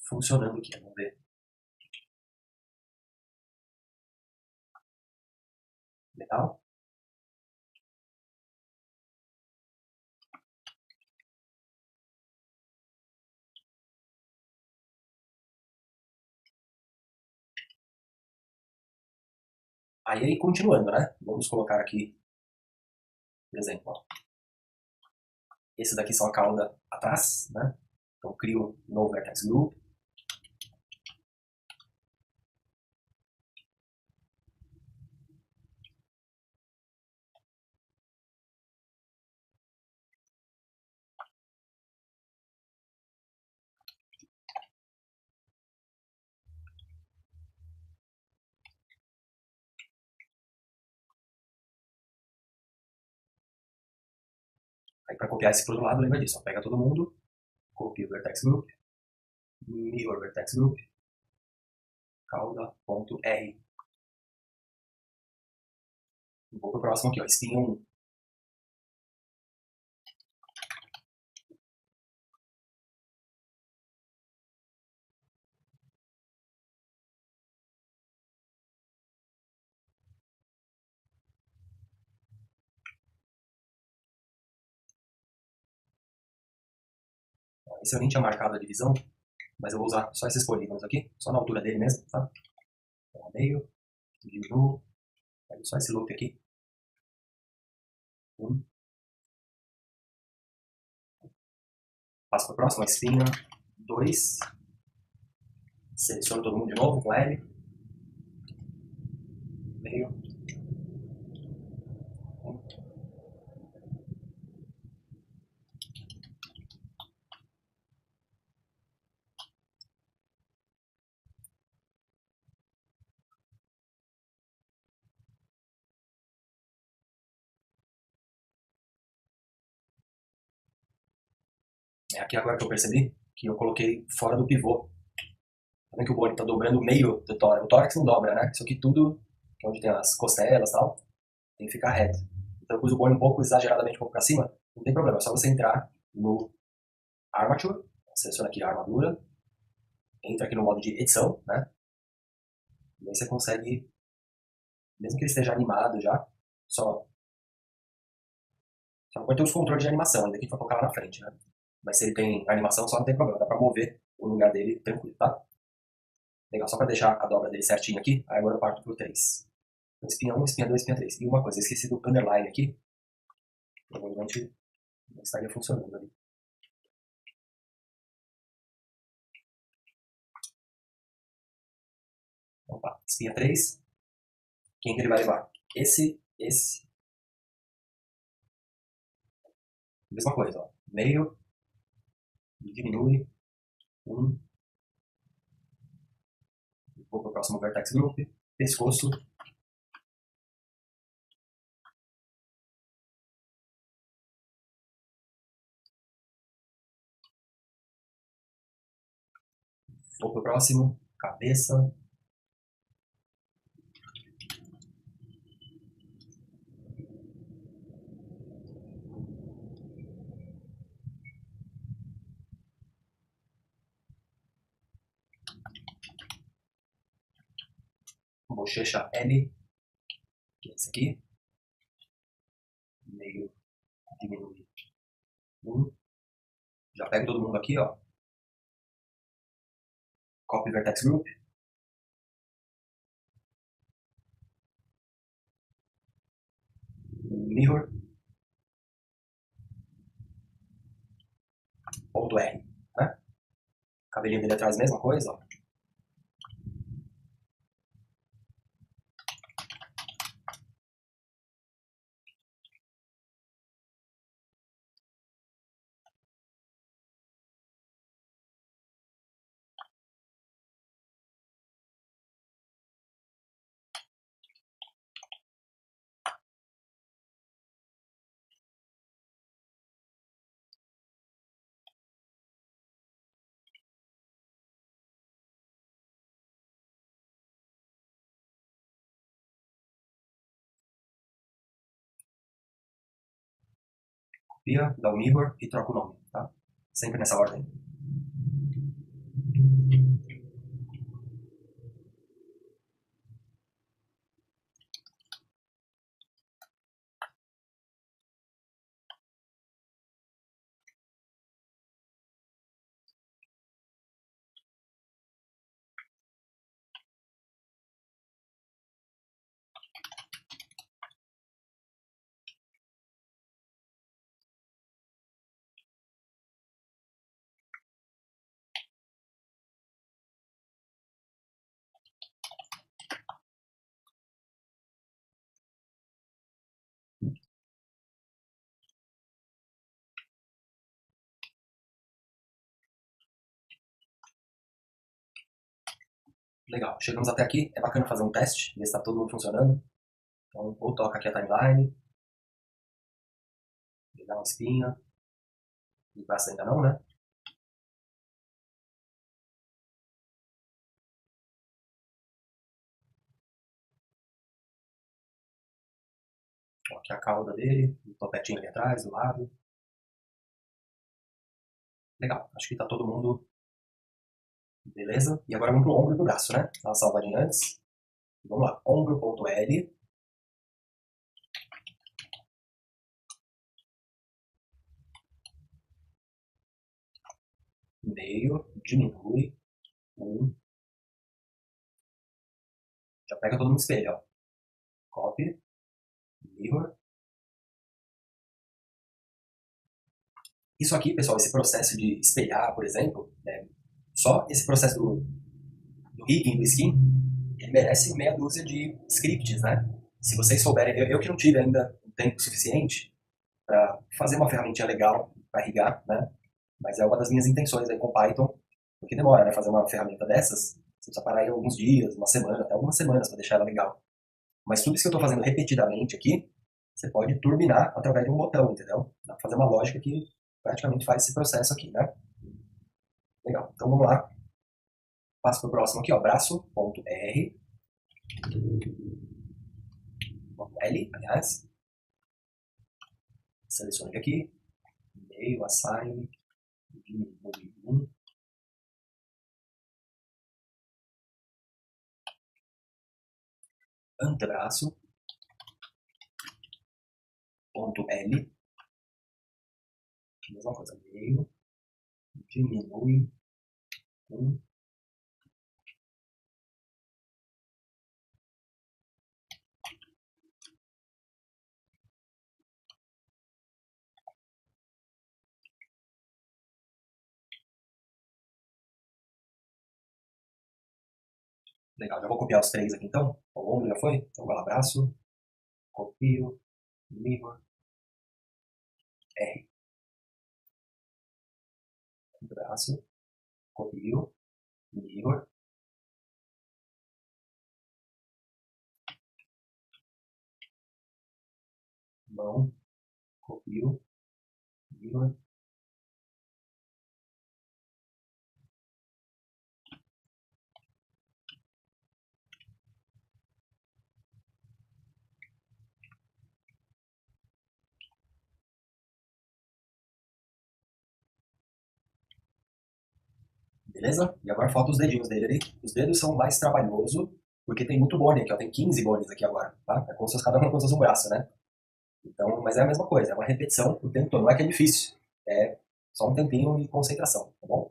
funcionando aqui, vamos ver. Legal? Aí, continuando, né? Vamos colocar aqui, por exemplo, ó, esse daqui são a cauda atrás, né? Então, crio um novo vertex group. Aí, para copiar esse para o outro lado, lembra disso. Ó, pega todo mundo, copia o vertex group, mirror vertex group, cauda.r. Vou pro próximo aqui, ó, espinha 1. Esse eu nem tinha marcado a divisão, mas eu vou usar só esses polígonos aqui, só na altura dele mesmo, tá? Então, ao meio, diminuo, pego só esse loop aqui. 1. Passo para o próximo, a espinha 2. Seleciono todo mundo de novo com L. Meio. 1. É aqui agora que eu percebi que eu coloquei fora do pivô. Tá vendo que o bone está dobrando o meio do tórax? O tórax não dobra, né? Isso aqui tudo, que é onde tem as costelas e tal, tem que ficar reto. Então eu pus o bone um pouco exageradamente um pouco para cima, não tem problema, é só você entrar no Armature, seleciona aqui a armadura, entra aqui no modo de edição, né? E aí você consegue, mesmo que ele esteja animado já, só não pode ter os controles de animação, ainda que a gente vai colocar lá na frente, né? Mas se ele tem animação, só não tem problema, dá pra mover o lugar dele tranquilo, tá? Legal, só pra deixar a dobra dele certinho aqui, aí agora eu parto pro 3. Então, espinha 1, espinha 2, espinha 3. E uma coisa, eu esqueci do underline aqui, provavelmente não estaria funcionando ali. Opa, espinha 3. Quem que ele vai levar? Esse. Mesma coisa, ó. Meio, diminui, 1. Vou pro próximo vertex group, pescoço. Vou pro próximo, cabeça. Bochecha L, que é esse aqui. Meio, diminui, 1. Já pego todo mundo aqui, ó. Copy vertex group. Mirror. Ponto R, né? Cabelinho dele atrás, mesma coisa, ó. Copia, dá o mirror e troca o nome, tá? Sempre nessa ordem. Legal, chegamos até aqui. É bacana fazer um teste, ver se está todo mundo funcionando. Então, ou toca aqui a timeline, pegar uma espinha. O braço ainda não, né? Ó, aqui a cauda dele, o topetinho ali atrás, do lado. Legal, acho que tá todo mundo beleza. E agora vamos pro ombro e pro braço, né? Dá uma salvadinha antes. Vamos lá, ombro.L, meio, diminui, um. Já pega todo mundo no espelho, ó. Copy, mirror. Isso aqui, pessoal, esse processo de espelhar, por exemplo, né, só esse processo do rigging, do skin, ele merece meia dúzia de scripts, né? Se vocês souberem, eu que não tive ainda um tempo suficiente para fazer uma ferramentinha legal para rigar, né? Mas é uma das minhas intenções aí com Python, porque demora, né? Fazer uma ferramenta dessas, você precisa parar aí alguns dias, uma semana, até algumas semanas para deixar ela legal. Mas tudo isso que eu estou fazendo repetidamente aqui, você pode turbinar através de um botão, entendeu? Dá para fazer uma lógica que praticamente faz esse processo aqui, né? Legal. Então vamos lá. Passo para o próximo aqui, ó. Braço.R. L, aliás. Seleciono ele aqui. Meio, assign. Diminui 1. Antebraço. Ponto L. Mesma coisa. Meio. Diminui 1. Legal, já vou copiar os três aqui então. O ombro já foi? Então vai lá, braço. Copio. Mirror. R. Braço. Copio. Mirror. Mão. Copio. Mirror. Beleza? E agora falta os dedinhos dele ali. Os dedos são mais trabalhoso, porque tem muito bone aqui, ó. Tem 15 bones aqui agora, tá? É como se fosse cada um como se fosse um braço, né? Então, mas é a mesma coisa, é uma repetição o tempo todo. Não é que é difícil, é só um tempinho de concentração, tá bom?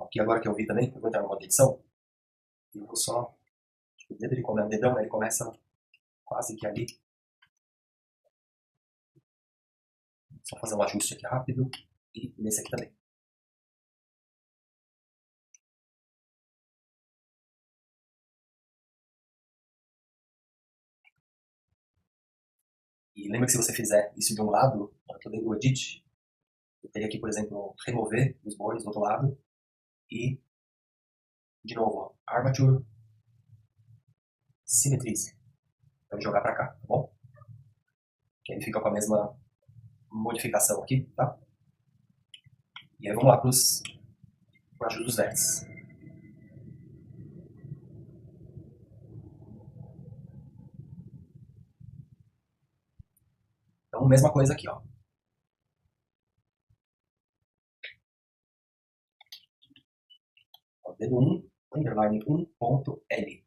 Aqui agora que eu vi também, eu vou entrar numa edição, e eu vou só. O dedo ele começa, o dedão, né, ele começa quase que ali. Só fazer um ajuste aqui rápido. E nesse aqui também. E lembra que se você fizer isso de um lado, na hora que eu dei o edit, eu teria aqui, por exemplo, remover os bones do outro lado e, de novo, ó, Armature Symmetrize. Então jogar para cá, tá bom? Que aí fica com a mesma modificação aqui, tá? E aí vamos lá para os ajuste dos vértices. Então, mesma coisa aqui, ó. Dedo 1, underline 1.L.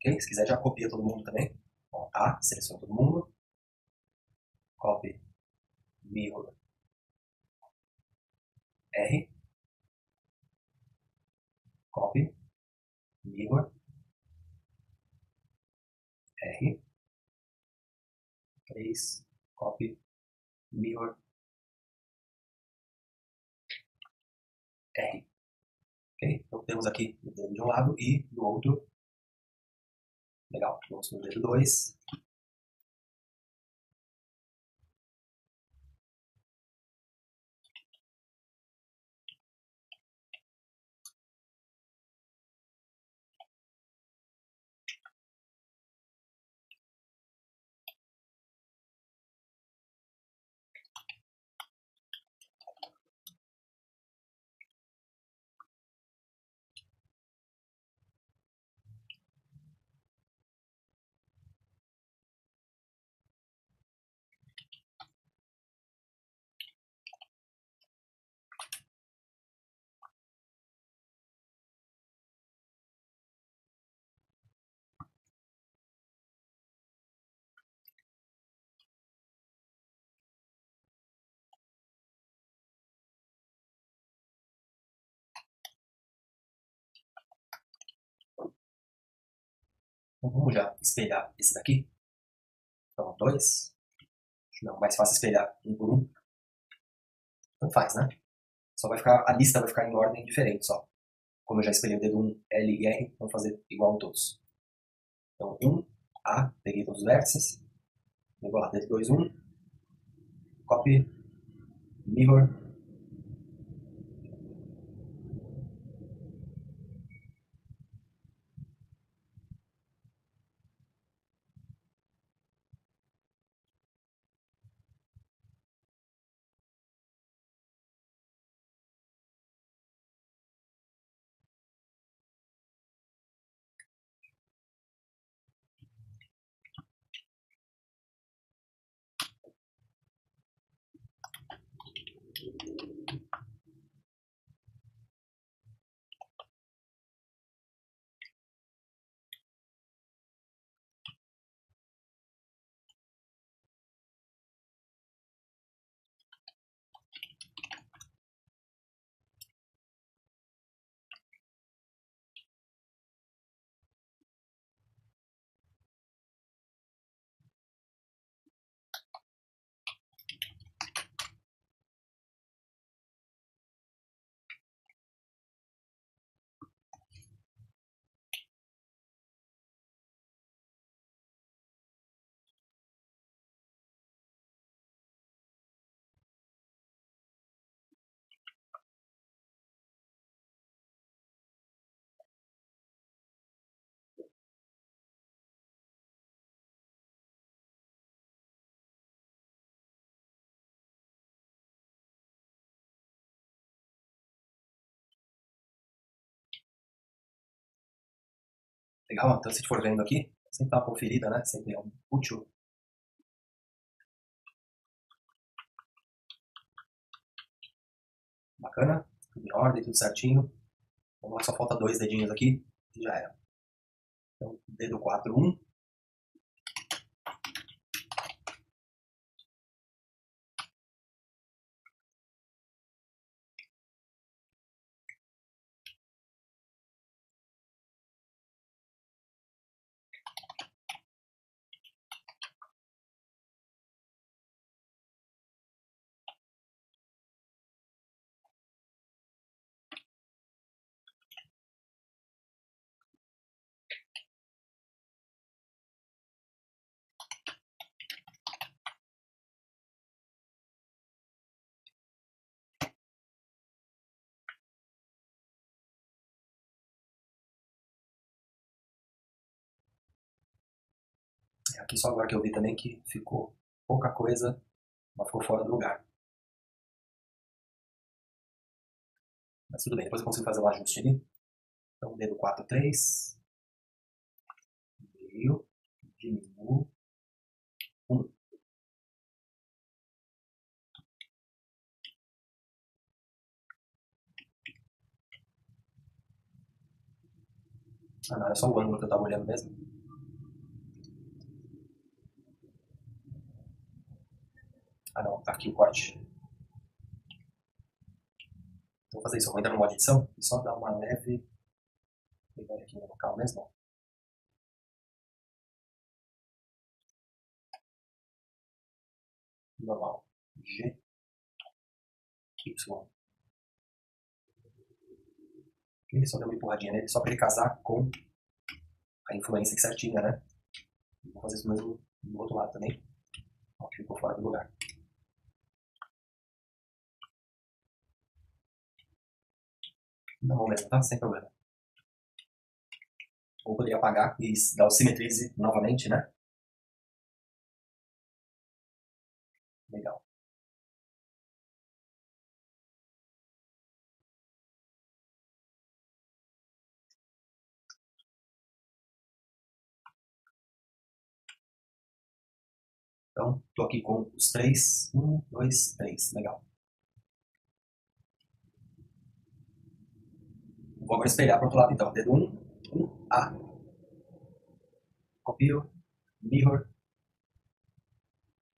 Ok? Se quiser já copia todo mundo também. Ó, tá, seleciona todo mundo. copy, mirror, R, copy, mirror, R, 3, copy, mirror, R. Ok? Então temos aqui o dedo de um lado e do outro. Legal. Vamos para o dedo 2. Então vamos já espelhar esse daqui. Então, 2. Não, mais fácil espelhar um por um. Tanto faz, né? Só vai ficar, a lista vai ficar em ordem diferente só. Como eu já espelhei o dedo 1, L e R, vamos fazer igual em todos. Então, 1, A, peguei todos os vértices. Vou lá, dedo 2, 1. Copy, mirror. Legal, então se for vendo aqui, sempre dá uma conferida, né? Sempre é um útil. Bacana, tudo em ordem, tudo certinho. Vamos lá, só falta 2 dedinhos aqui e já era. Então, dedo 4, 1. Aqui só agora que eu vi também que ficou pouca coisa, mas ficou fora do lugar. Mas tudo bem, depois eu consigo fazer um ajuste ali. Então, dedo 4, 3. Meio, diminuo, 1. Ah, não, era só o ângulo que eu estava olhando mesmo. Ah não, tá aqui o corte. Então vou fazer isso, eu vou entrar no modo edição e só dar uma leve... Pegar aqui no local mesmo. Normal. G, Y. E só deu uma empurradinha nele, só para ele casar com a influência aqui certinha, né? Vou fazer isso mesmo do outro lado também. Ó, que ficou fora do lugar. Não vou mesmo, tá? Sem problema. Ou poderia apagar e dar o Symmetrize novamente, né? Legal. Então, tô aqui com os três. Um, dois, três. Legal. Vou agora espelhar para o outro lado, então. Dedo um, A. Copio, mirror,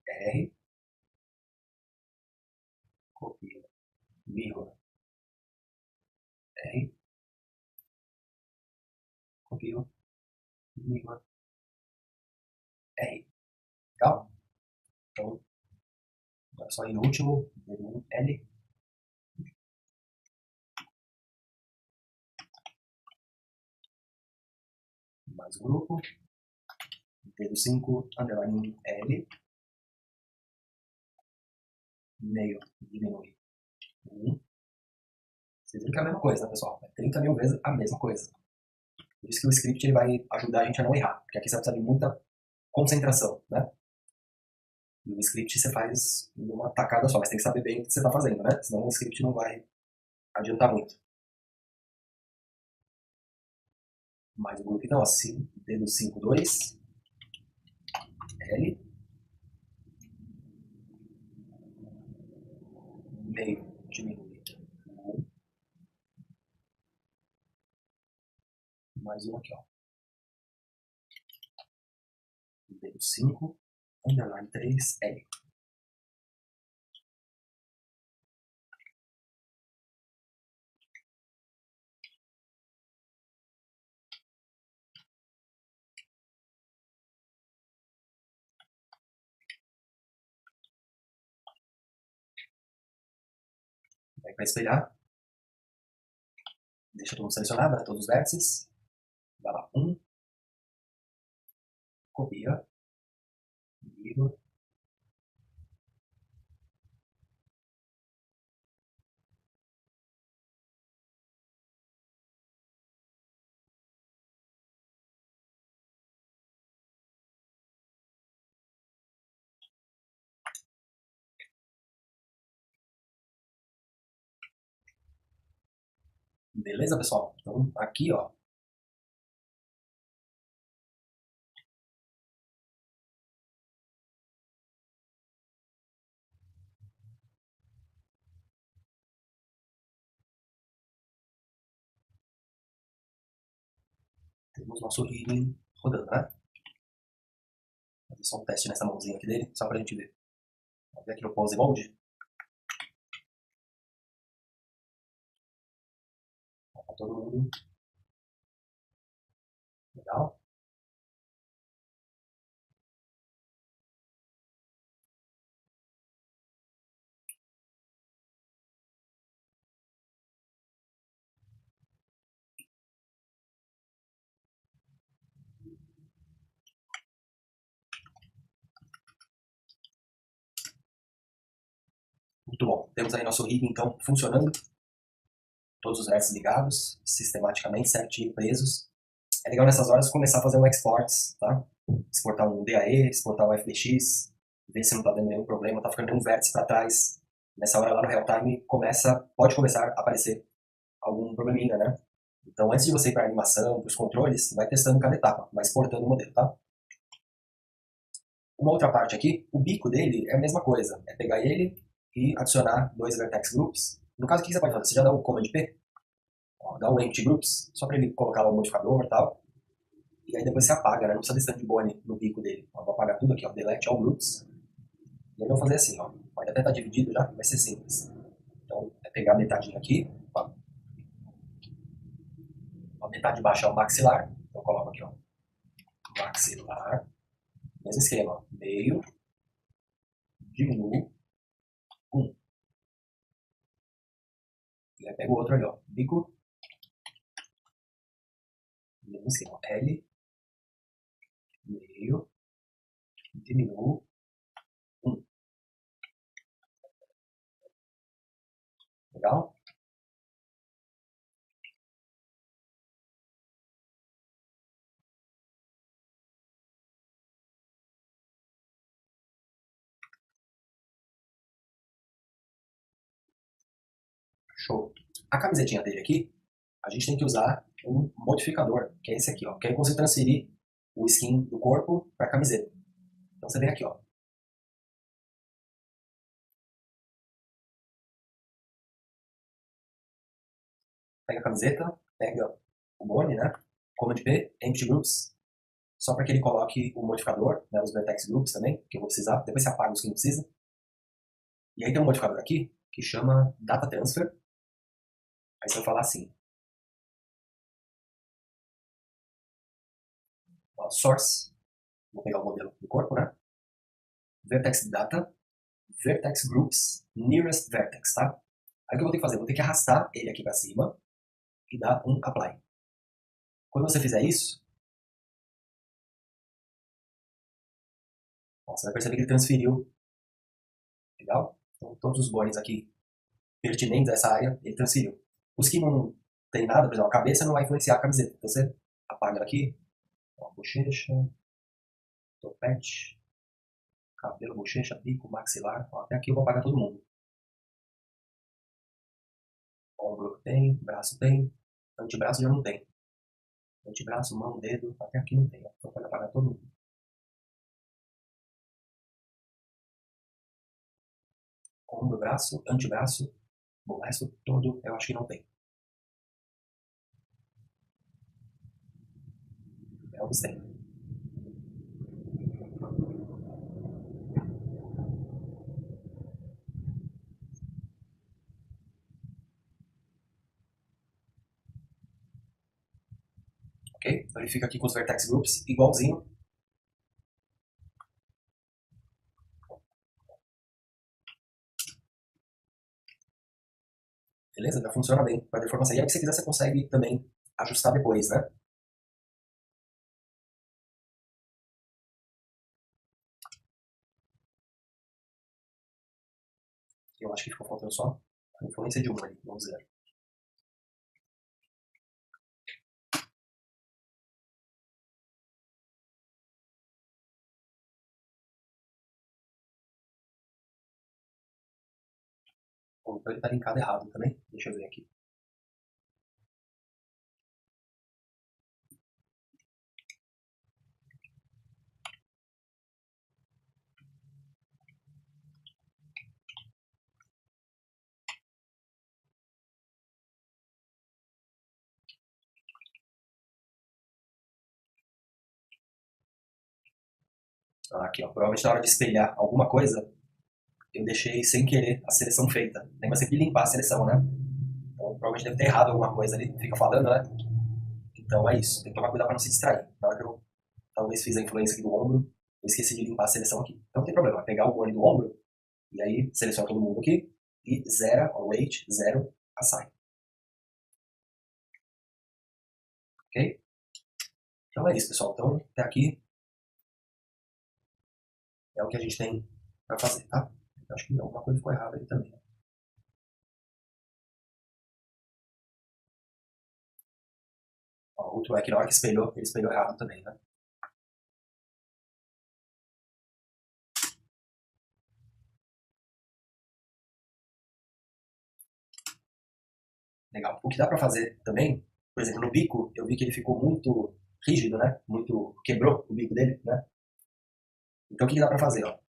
R. Copio, mirror, R. Copio, mirror, R. Legal? Então, agora só ir no último. Dedo L. Mais um grupo. Dedo 5, underline L. Meio, diminui. 1. Vocês viram que é a mesma coisa, né, pessoal? É 30 mil vezes a mesma coisa. Por isso que o script ele vai ajudar a gente a não errar. Porque aqui você vai precisar de muita concentração, né? E o script você faz numa tacada só, mas tem que saber bem o que você está fazendo, né? Senão o script não vai adiantar muito. Mais um grupo, então, assim, dedo 5, 2, L, meio, diminui, 1, mais um aqui, ó. Dedo 5, underline 3, L. Aí para espelhar, deixa todo mundo selecionado, né? Todos os vértices. Vai lá, 1, copia, mirror, beleza, pessoal? Então, aqui, ó, temos nosso rigging rodando, né? Vou fazer só um teste nessa mãozinha aqui dele, só pra gente ver. Vamos ver aqui no Pose Mode. Tá todo mundo. Legal. Muito bom. Temos aí nosso rigging, então, funcionando. Todos os vértices ligados, sistematicamente, certinho, presos. É legal nessas horas começar a fazer um exports, tá? Exportar um DAE, exportar um FBX, ver se não está dando nenhum problema, tá ficando nenhum vértice para trás. Nessa hora lá no real time pode começar a aparecer algum probleminha, né? Então antes de você ir para a animação, para os controles, vai testando cada etapa, vai exportando o modelo, tá? Uma outra parte aqui, o bico dele é a mesma coisa, é pegar ele e adicionar dois vertex groups. No caso, o que você pode fazer? Você já dá o Command P, ó, dá o Empty Groups, só para ele colocar lá o modificador e tal. E aí depois você apaga, né? Não precisa de standbone no bico dele. Ó, vou apagar tudo aqui, ó, Delete All Groups. E eu vou fazer assim, ó. até estar dividido já, vai ser simples. Então, é pegar a metadinha aqui, ó. A metade de baixo é o maxilar, então eu coloco aqui, ó, maxilar. Mesmo esquema, ó, meio, diminuo, 1. E aí pego o outro ali, ó, bico, mesmo esquema, L, meio, diminuo, 1. Legal? Show. A camisetinha dele aqui, a gente tem que usar um modificador, que é esse aqui, ó, que aí você transferir o skin do corpo para a camiseta. Então você vem aqui, ó. Pega a camiseta, pega o bone, né? Command P, Empty Groups, só para que ele coloque o modificador, né, os Vertex Groups também, que eu vou precisar. Depois você apaga os que não precisa. E aí tem um modificador aqui que chama Data Transfer. Aí você vai falar assim, ó, Source, vou pegar o modelo do corpo, né? Vertex Data, Vertex Groups, Nearest Vertex, tá? Aí o que eu vou ter que fazer? Eu vou ter que arrastar ele aqui para cima e dar um Apply. Quando você fizer isso, ó, você vai perceber que ele transferiu. Legal? Então, todos os bones aqui pertinentes a essa área, ele transferiu. Os que não tem nada, por exemplo, a cabeça não vai influenciar a camiseta. Então você apaga aqui, ó, bochecha, topete, cabelo, bochecha, bico, maxilar. Ó, até aqui eu vou apagar todo mundo. Ombro tem, braço tem, antebraço já não tem. Antebraço, mão, dedo, até aqui não tem. Ó. Então pode apagar todo mundo. Ombro, braço, antebraço. Bom, o resto todo eu acho que não tem. É o que tem. Ok? Então ele fica aqui com os Vertex Groups igualzinho. Beleza? Já funciona bem para deformação. E aí, se você quiser, você consegue também ajustar depois, né? Eu acho que ficou faltando só a influência de uma ali, vamos dizer. Bom, então ele está linkado errado também. Deixa eu ver aqui. Aqui, ó. Provavelmente na hora de espelhar alguma coisa, eu deixei sem querer a seleção feita. Lembra sempre de limpar a seleção, né? Então provavelmente deve ter errado alguma coisa ali, fica falando, né? Então é isso. Tem que tomar cuidado para não se distrair. Na hora que eu talvez fiz a influência aqui do ombro, eu esqueci de limpar a seleção aqui. Então não tem problema, é pegar o bone do ombro e aí seleciona todo mundo aqui e zera, o weight, 0, assign. Ok? Então é isso, pessoal. Então até aqui é o que a gente tem para fazer, tá? Eu acho que alguma coisa ficou errada aqui também. Ó, o outro é que na hora que espelhou, ele espelhou errado também, né? Legal. O que dá para fazer também, por exemplo, no bico, eu vi que ele ficou muito rígido, né? Muito quebrou o bico dele, né? Então o que dá para fazer, ó?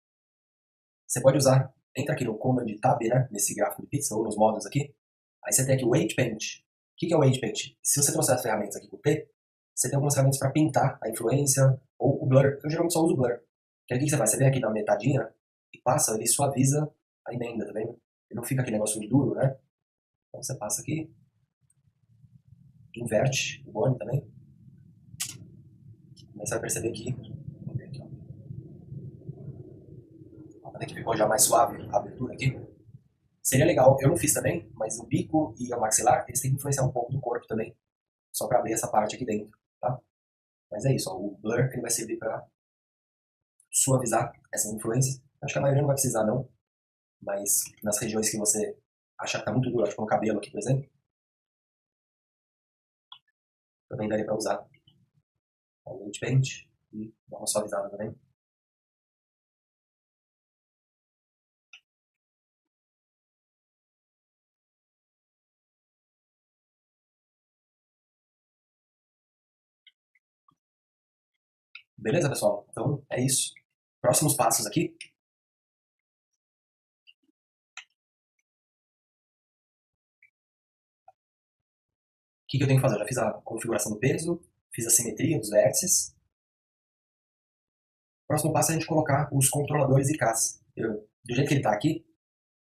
Você pode usar, entra aqui no Command Tab, né? Nesse gráfico de pizza ou nos modos aqui. Aí você tem aqui o Weight Paint. O que é o Weight Paint? Se você trouxer as ferramentas aqui com o P, você tem algumas ferramentas para pintar a influência ou o blur. Eu geralmente só uso o blur. Que aí o que você faz? Você vem aqui na metadinha e passa, ele suaviza a emenda, tá vendo? Ele não fica aquele negócio duro, né? Então você passa aqui, inverte o bone também. Aí você vai perceber que, vamos ver aqui, ó. Até que ficou já mais suave a abertura aqui. Seria legal, eu não fiz também, mas o bico e o maxilar, eles têm que influenciar um pouco do corpo também, só para abrir essa parte aqui dentro, tá? Mas é isso, ó, o blur ele vai servir para suavizar essa influência. Acho que a maioria não vai precisar não, mas nas regiões que você achar que tá muito duro, tipo no cabelo aqui, por exemplo, também daria para usar o Lute Paint e dar uma suavizada também. Beleza, pessoal? Então é isso. Próximos passos aqui. O que eu tenho que fazer? Eu já fiz a configuração do peso, fiz a simetria dos vértices. O próximo passo é a gente colocar os controladores e IKs. Do jeito que ele está aqui,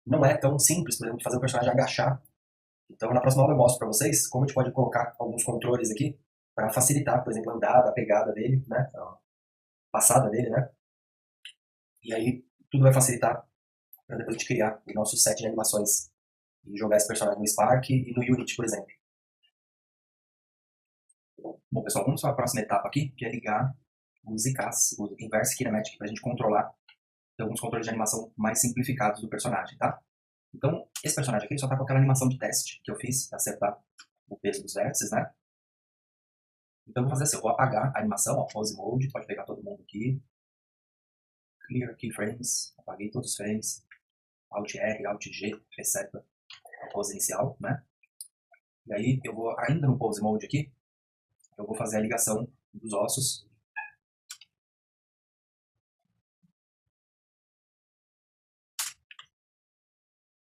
não é tão simples, por exemplo, de fazer o personagem agachar. Então, na próxima aula eu mostro para vocês como a gente pode colocar alguns controles aqui para facilitar, por exemplo, a andada, a pegada dele, né? A passada dele, né? E aí, tudo vai facilitar para depois a gente criar o nosso set de animações e jogar esse personagem no Spark e no Unity, por exemplo. Bom, pessoal, vamos para a próxima etapa aqui, que é ligar os IKs, o Inverse Kinematic, para a gente controlar alguns controles de animação mais simplificados do personagem, tá? Então, esse personagem aqui só tá com aquela animação de teste que eu fiz para acertar o peso dos vértices, né? Então, eu vou fazer assim, eu vou apagar a animação, ó, Pose Mode, pode pegar todo mundo aqui. Clear Keyframes, apaguei todos os frames. Alt R, Alt G, reseta a pose inicial, né? E aí, eu vou, ainda no Pose Mode aqui, eu vou fazer a ligação dos ossos.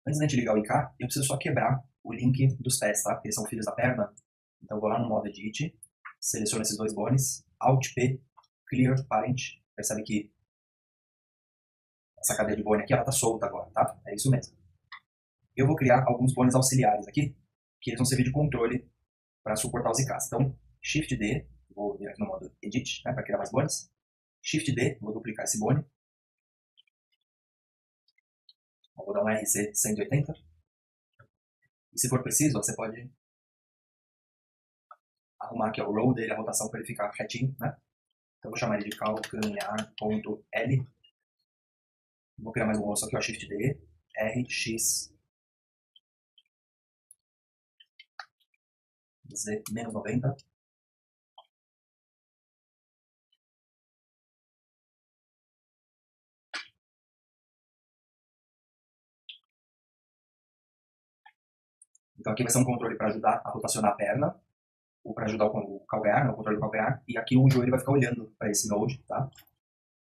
Antes da gente ligar o IK, eu preciso só quebrar o link dos pés, tá? Porque eles são filhos da perna. Então eu vou lá no modo Edit, seleciono esses dois bones, Alt P, Clear Parent. Percebe que essa cadeia de bone aqui, ela tá solta agora, tá? É isso mesmo. Eu vou criar alguns bones auxiliares aqui, que eles vão servir de controle para suportar os IKs. Então, Shift D, vou vir aqui no modo Edit, né, para criar mais bones. Shift D, vou duplicar esse bone. Eu vou dar um RC 180. E se for preciso, você pode arrumar aqui ó, o roll dele, a rotação para ele ficar retinho, né? Então eu vou chamar ele de calcanhar.l. Vou criar mais um osso aqui, ó, Shift D, R, X, Z, menos 90. Então aqui vai ser um controle para ajudar a rotacionar a perna, ou para ajudar o calcanhar, o controle do calcanhar, e aqui o joelho vai ficar olhando para esse node, tá?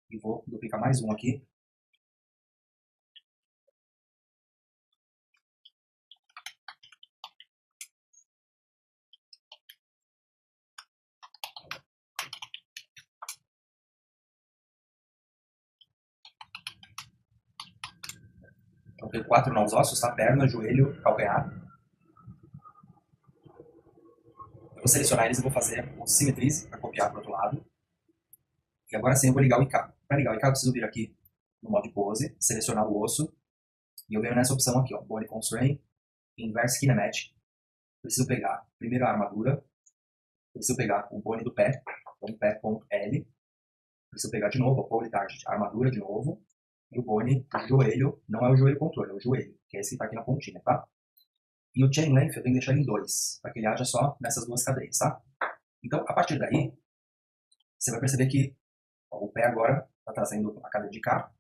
E vou duplicar mais um aqui. Então tenho 4 novos ossos, tá? Perna, joelho, calcanhar. Eu vou selecionar eles e vou fazer o Symmetrize para copiar para o outro lado. E agora sim eu vou ligar o IK. Para ligar o IK eu preciso vir aqui no modo Pose, selecionar o osso, e eu venho nessa opção aqui, ó, Body Constraint, Inverse Kinematic. Preciso pegar primeiro a armadura, preciso pegar o bone do pé, então pé.l. Preciso pegar de novo o Pole Target, a armadura de novo, e o bone do joelho, não é o joelho controle, é o joelho, que é esse que está aqui na pontinha, tá? E o Chain Length eu tenho que deixar em 2, para que ele haja só nessas duas cadeias, tá? Então, a partir daí, você vai perceber que ó, o pé agora está trazendo a cadeia de cá.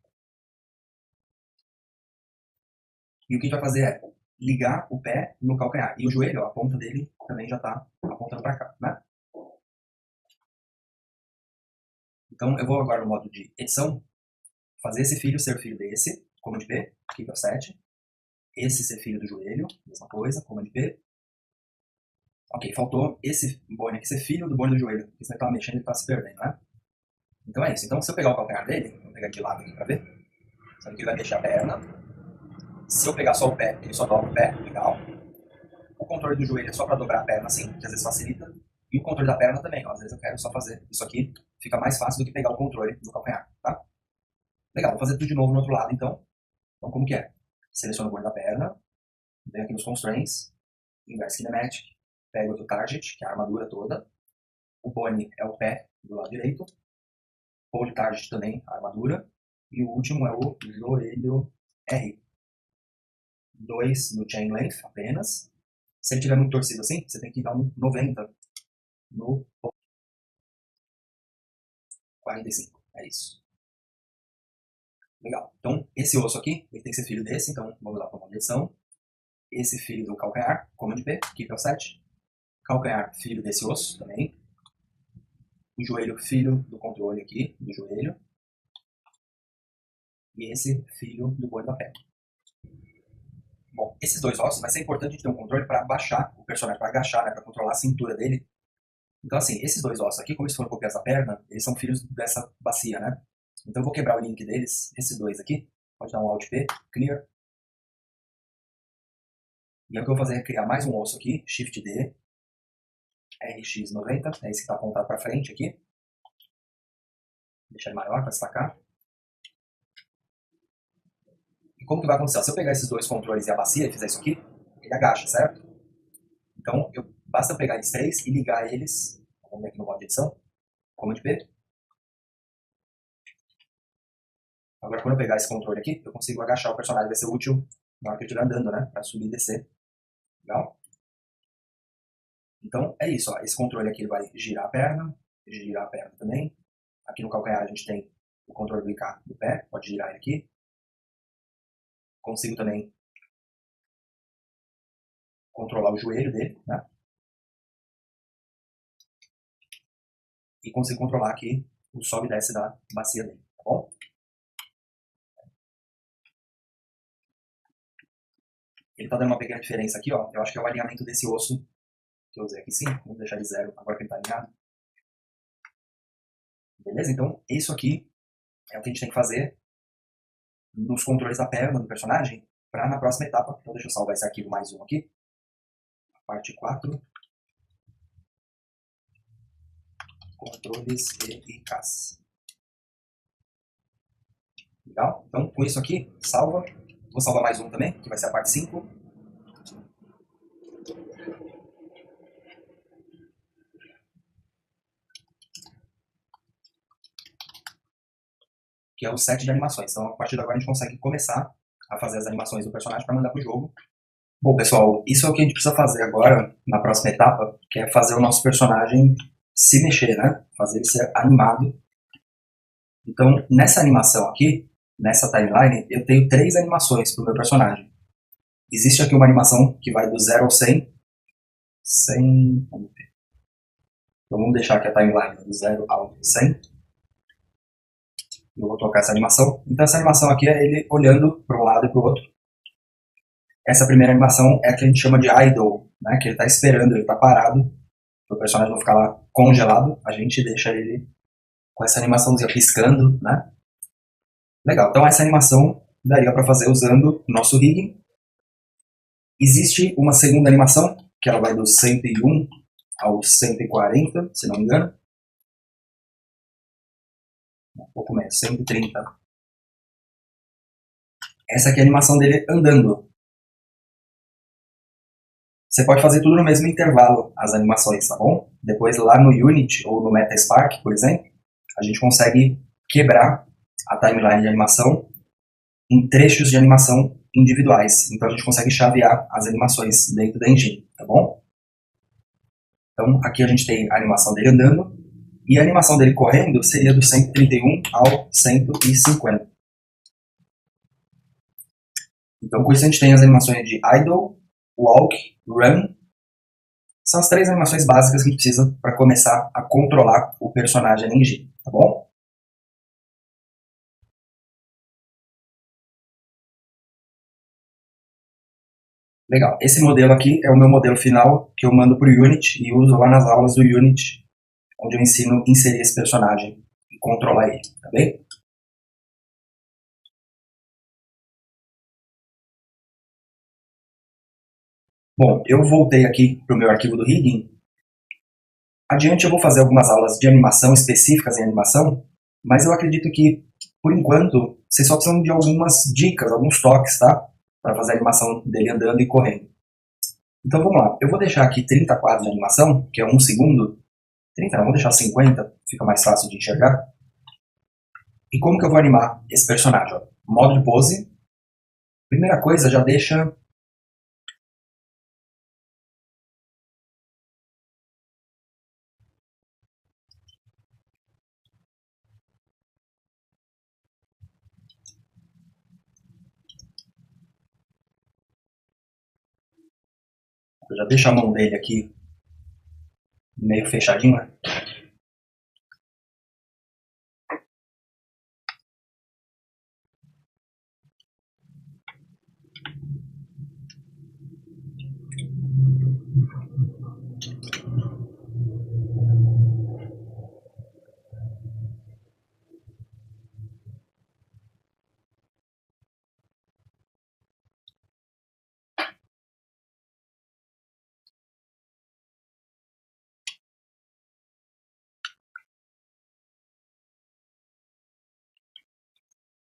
E o que a gente vai fazer é ligar o pé no calcanhar. E o joelho, ó, a ponta dele também já está apontando para cá, né? Então, eu vou agora no modo de edição, fazer esse filho ser filho desse, Command P, aqui que é o 7. Esse ser filho do joelho, mesma coisa, Command P. Ok, faltou esse bone aqui ser filho do bone do joelho, porque senão ele estava mexendo e estava se perdendo, né? Então é isso. Então, se eu pegar o calcanhar dele, vou pegar de lado aqui para ver. Sabe que ele vai mexer a perna. Se eu pegar só o pé, ele só dobra o pé, legal. O controle do joelho é só para dobrar a perna assim, que às vezes facilita. E o controle da perna também, ó. Às vezes eu quero só fazer isso aqui, fica mais fácil do que pegar o controle do calcanhar, tá? Legal, vou fazer tudo de novo no outro lado então. Então como que é? Seleciono o bordo da perna, venho aqui nos constraints, inverse kinematic, pego o target, que é a armadura toda. O bone é o pé do lado direito. Pole target também, a armadura. E o último é o joelho R. 2 no chain length apenas. Se ele estiver muito torcido assim, você tem que dar um 90 no 45. É isso. Legal. Então, esse osso aqui, ele tem que ser filho desse, então vamos lá para uma edição. Esse filho do calcanhar, Command P, Keep Offset. Calcanhar, filho desse osso também. O joelho, filho do controle aqui, do joelho. E esse, filho do boi da perna. Bom, esses dois ossos vai ser importante a gente ter um controle para baixar o personagem, para agachar, né, para controlar a cintura dele. Então, assim, esses dois ossos aqui, como eles foram copiados da perna, eles são filhos dessa bacia, né? Então, eu vou quebrar o link deles, esses dois aqui. Pode dar um Alt P, Clear. E aí o que eu vou fazer é criar mais um osso aqui, Shift D, RX90, é esse que está apontado para frente aqui. Deixar ele maior para destacar. E como que vai acontecer? Se eu pegar esses dois controles e a bacia e fizer isso aqui, ele agacha, certo? Então, basta eu pegar esses três e ligar eles. Vamos ver aqui no modo de edição. Command P. Agora, quando eu pegar esse controle aqui, eu consigo agachar o personagem. Vai ser útil na hora que eu estiver andando, né? Para subir e descer. Legal? Então, é isso. Ó. Esse controle aqui ele vai girar a perna também. Aqui no calcanhar a gente tem o controle do IK do pé. Pode girar ele aqui. Consigo também controlar o joelho dele, né? E consigo controlar aqui o sobe e desce da bacia dele, tá bom? Ele tá dando uma pequena diferença aqui, ó. Eu acho que é o alinhamento desse osso que eu usei aqui sim. Vamos deixar de 0 agora que ele tá alinhado. Beleza? Então, isso aqui é o que a gente tem que fazer nos controles da perna do personagem para na próxima etapa. Então, deixa eu salvar esse arquivo mais um aqui. Parte 4. Controles e IKs. Legal? Então, com isso aqui, salva. Vou salvar mais um também, que vai ser a parte 5. Que é o set de animações. Então, a partir de agora, a gente consegue começar a fazer as animações do personagem para mandar para o jogo. Bom, pessoal, isso é o que a gente precisa fazer agora, na próxima etapa, que é fazer o nosso personagem se mexer, né? Fazer ele ser animado. Então, nessa animação aqui, nessa timeline, eu tenho 3 animações para o meu personagem. Existe aqui uma animação que vai do 0 ao 100. 100... Vamos ver. Então, vamos deixar aqui a timeline do 0 ao 100. Eu vou tocar essa animação. Então, essa animação aqui é ele olhando para um lado e para o outro. Essa primeira animação é a que a gente chama de idle, né? Que ele está esperando, ele está parado. Para o personagem não ficar lá congelado. A gente deixa ele com essa animaçãozinha piscando, né? Legal. Então, essa animação daria para fazer usando o nosso rigging. Existe uma segunda animação, que ela vai do 101 ao 140, se não me engano. Um pouco menos, 130. Essa aqui é a animação dele andando. Você pode fazer tudo no mesmo intervalo, as animações, tá bom? Depois lá no Unity ou no Metaspark, por exemplo, a gente consegue quebrar a timeline de animação em trechos de animação individuais. Então a gente consegue chavear as animações dentro da engine, tá bom? Então aqui a gente tem a animação dele andando e a animação dele correndo seria do 131 ao 150. Então com isso a gente tem as animações de idle, walk, run. São as 3 animações básicas que a gente precisa para começar a controlar o personagem na engine, tá bom? Legal. Esse modelo aqui é o meu modelo final que eu mando para o Unity e uso lá nas aulas do Unity, onde eu ensino a inserir esse personagem e controlar ele, tá bem? Bom, eu voltei aqui para o meu arquivo do Rigging. Adiante eu vou fazer algumas aulas de animação específicas em animação, mas eu acredito que, por enquanto, vocês só precisam de algumas dicas, alguns toques, tá? Para fazer a animação dele andando e correndo. Então vamos lá, eu vou deixar aqui 30 quadros de animação, que é 1 segundo. 30 não, vou deixar 50, fica mais fácil de enxergar. E como que eu vou animar esse personagem? Ó? Modo de pose. Primeira coisa, já deixa... Já deixa a mão dele aqui meio fechadinha.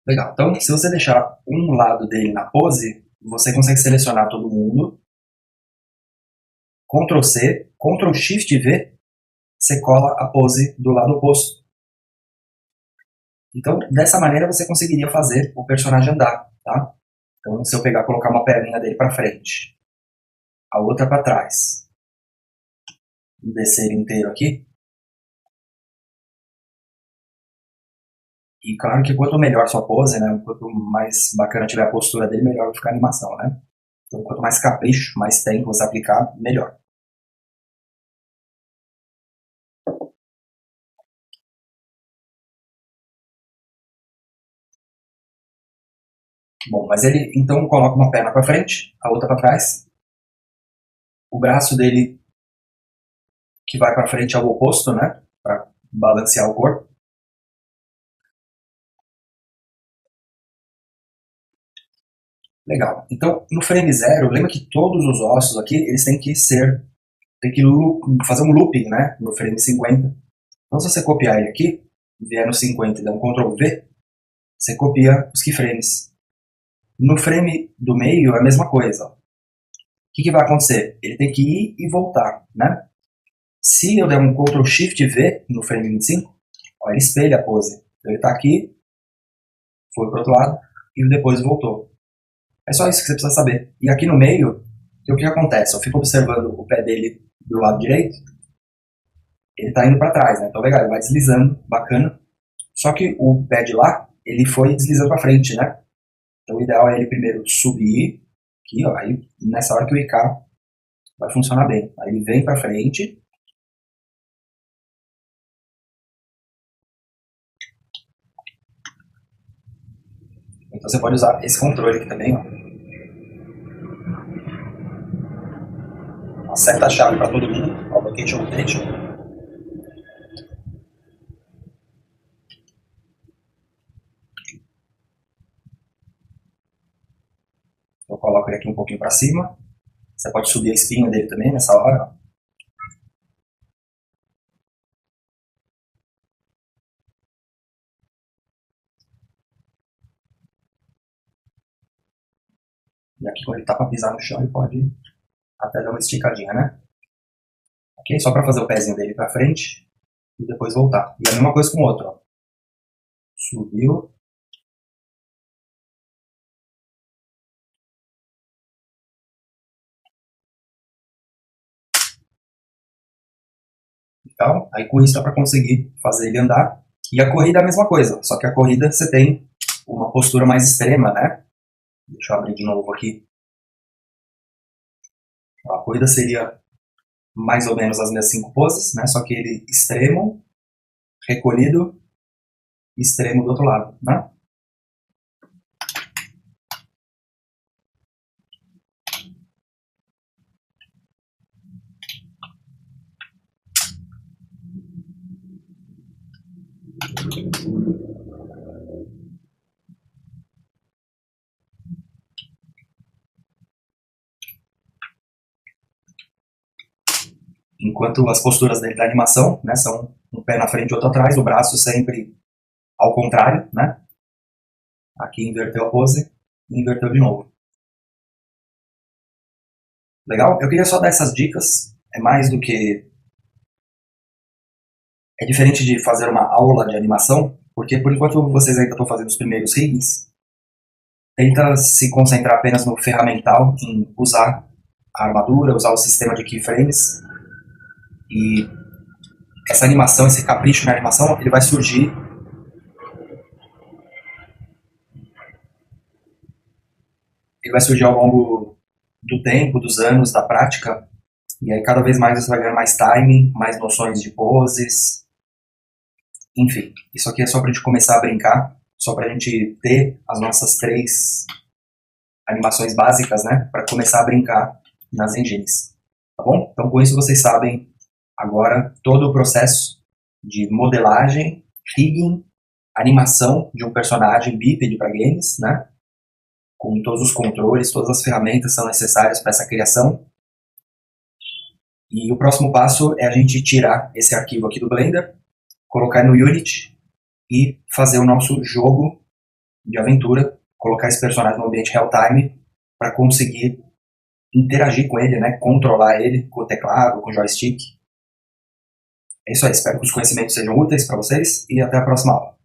Legal. Então, se você deixar um lado dele na pose, você consegue selecionar todo mundo. Ctrl C, Ctrl Shift V, você cola a pose do lado oposto. Então, dessa maneira você conseguiria fazer o personagem andar, tá? Então, se eu pegar e colocar uma perninha dele para frente, a outra para trás, e descer ele inteiro aqui. E claro que quanto melhor sua pose, né, quanto mais bacana tiver a postura dele, melhor vai ficar a animação, né? Então, quanto mais capricho, mais tempo você aplicar, melhor. Bom, mas ele então coloca uma perna para frente, a outra para trás. O braço dele que vai para frente é o oposto, né? Para balancear o corpo. Legal. Então, no frame zero, lembra que todos os ossos aqui, eles têm que ser, fazer um looping, né? No frame 50. Então, se você copiar ele aqui, vier no 50 e der um Ctrl V, você copia os keyframes. No frame do meio, é a mesma coisa. O que vai acontecer? Ele tem que ir e voltar, né? Se eu der um Ctrl Shift V no frame 25, ó, ele espelha a pose. Então, ele está aqui, foi para o outro lado e depois voltou. É só isso que você precisa saber. E aqui no meio, o que acontece? Eu fico observando o pé dele do lado direito, ele está indo para trás, né? Então legal, ele vai deslizando, bacana. Só que o pé de lá, ele foi deslizando para frente, né? Então o ideal é ele primeiro subir, aqui, ó, aí nessa hora que o IK vai funcionar bem. Aí ele vem para frente. Então você pode usar esse controle aqui também, ó. Acerta a chave para todo mundo, ó, location, rotation. Eu coloco ele aqui um pouquinho para cima. Você pode subir a espinha dele também nessa hora, ó. E aqui quando ele tá para pisar no chão, ele pode até dar uma esticadinha, né? Ok? Só para fazer o pezinho dele para frente e depois voltar. E a mesma coisa com o outro, ó. Subiu. Então, aí com isso dá para conseguir fazer ele andar. E a corrida é a mesma coisa, só que a corrida você tem uma postura mais extrema, né? Deixa eu abrir de novo aqui. A corrida seria mais ou menos as minhas 5 poses, né? Só que ele extremo, recolhido, extremo do outro lado, né? Enquanto as posturas dele da animação, né, são um pé na frente e outro atrás, o braço sempre ao contrário, né? Aqui inverteu a pose e inverteu de novo. Legal? Eu queria só dar essas dicas. É mais do que... É diferente de fazer uma aula de animação, porque por enquanto vocês ainda estão fazendo os primeiros riggings, tenta se concentrar apenas no ferramental, em usar a armadura, usar o sistema de keyframes, e essa animação, esse capricho na animação, ele vai surgir ao longo do tempo, dos anos, da prática, e aí cada vez mais você vai ganhar mais timing, mais noções de poses, enfim. Isso aqui é só pra gente começar a brincar, só pra gente ter as nossas 3 animações básicas, né, pra começar a brincar nas engines. Tá bom? Então com isso vocês sabem agora todo o processo de modelagem, rigging, animação de um personagem bípede para games, né? Com todos os controles, todas as ferramentas que são necessárias para essa criação. E o próximo passo é a gente tirar esse arquivo aqui do Blender, colocar no Unity e fazer o nosso jogo de aventura, colocar esse personagem no ambiente real-time para conseguir interagir com ele, né? Controlar ele com o teclado, com o joystick. É isso aí, espero que os conhecimentos sejam úteis para vocês e até a próxima aula.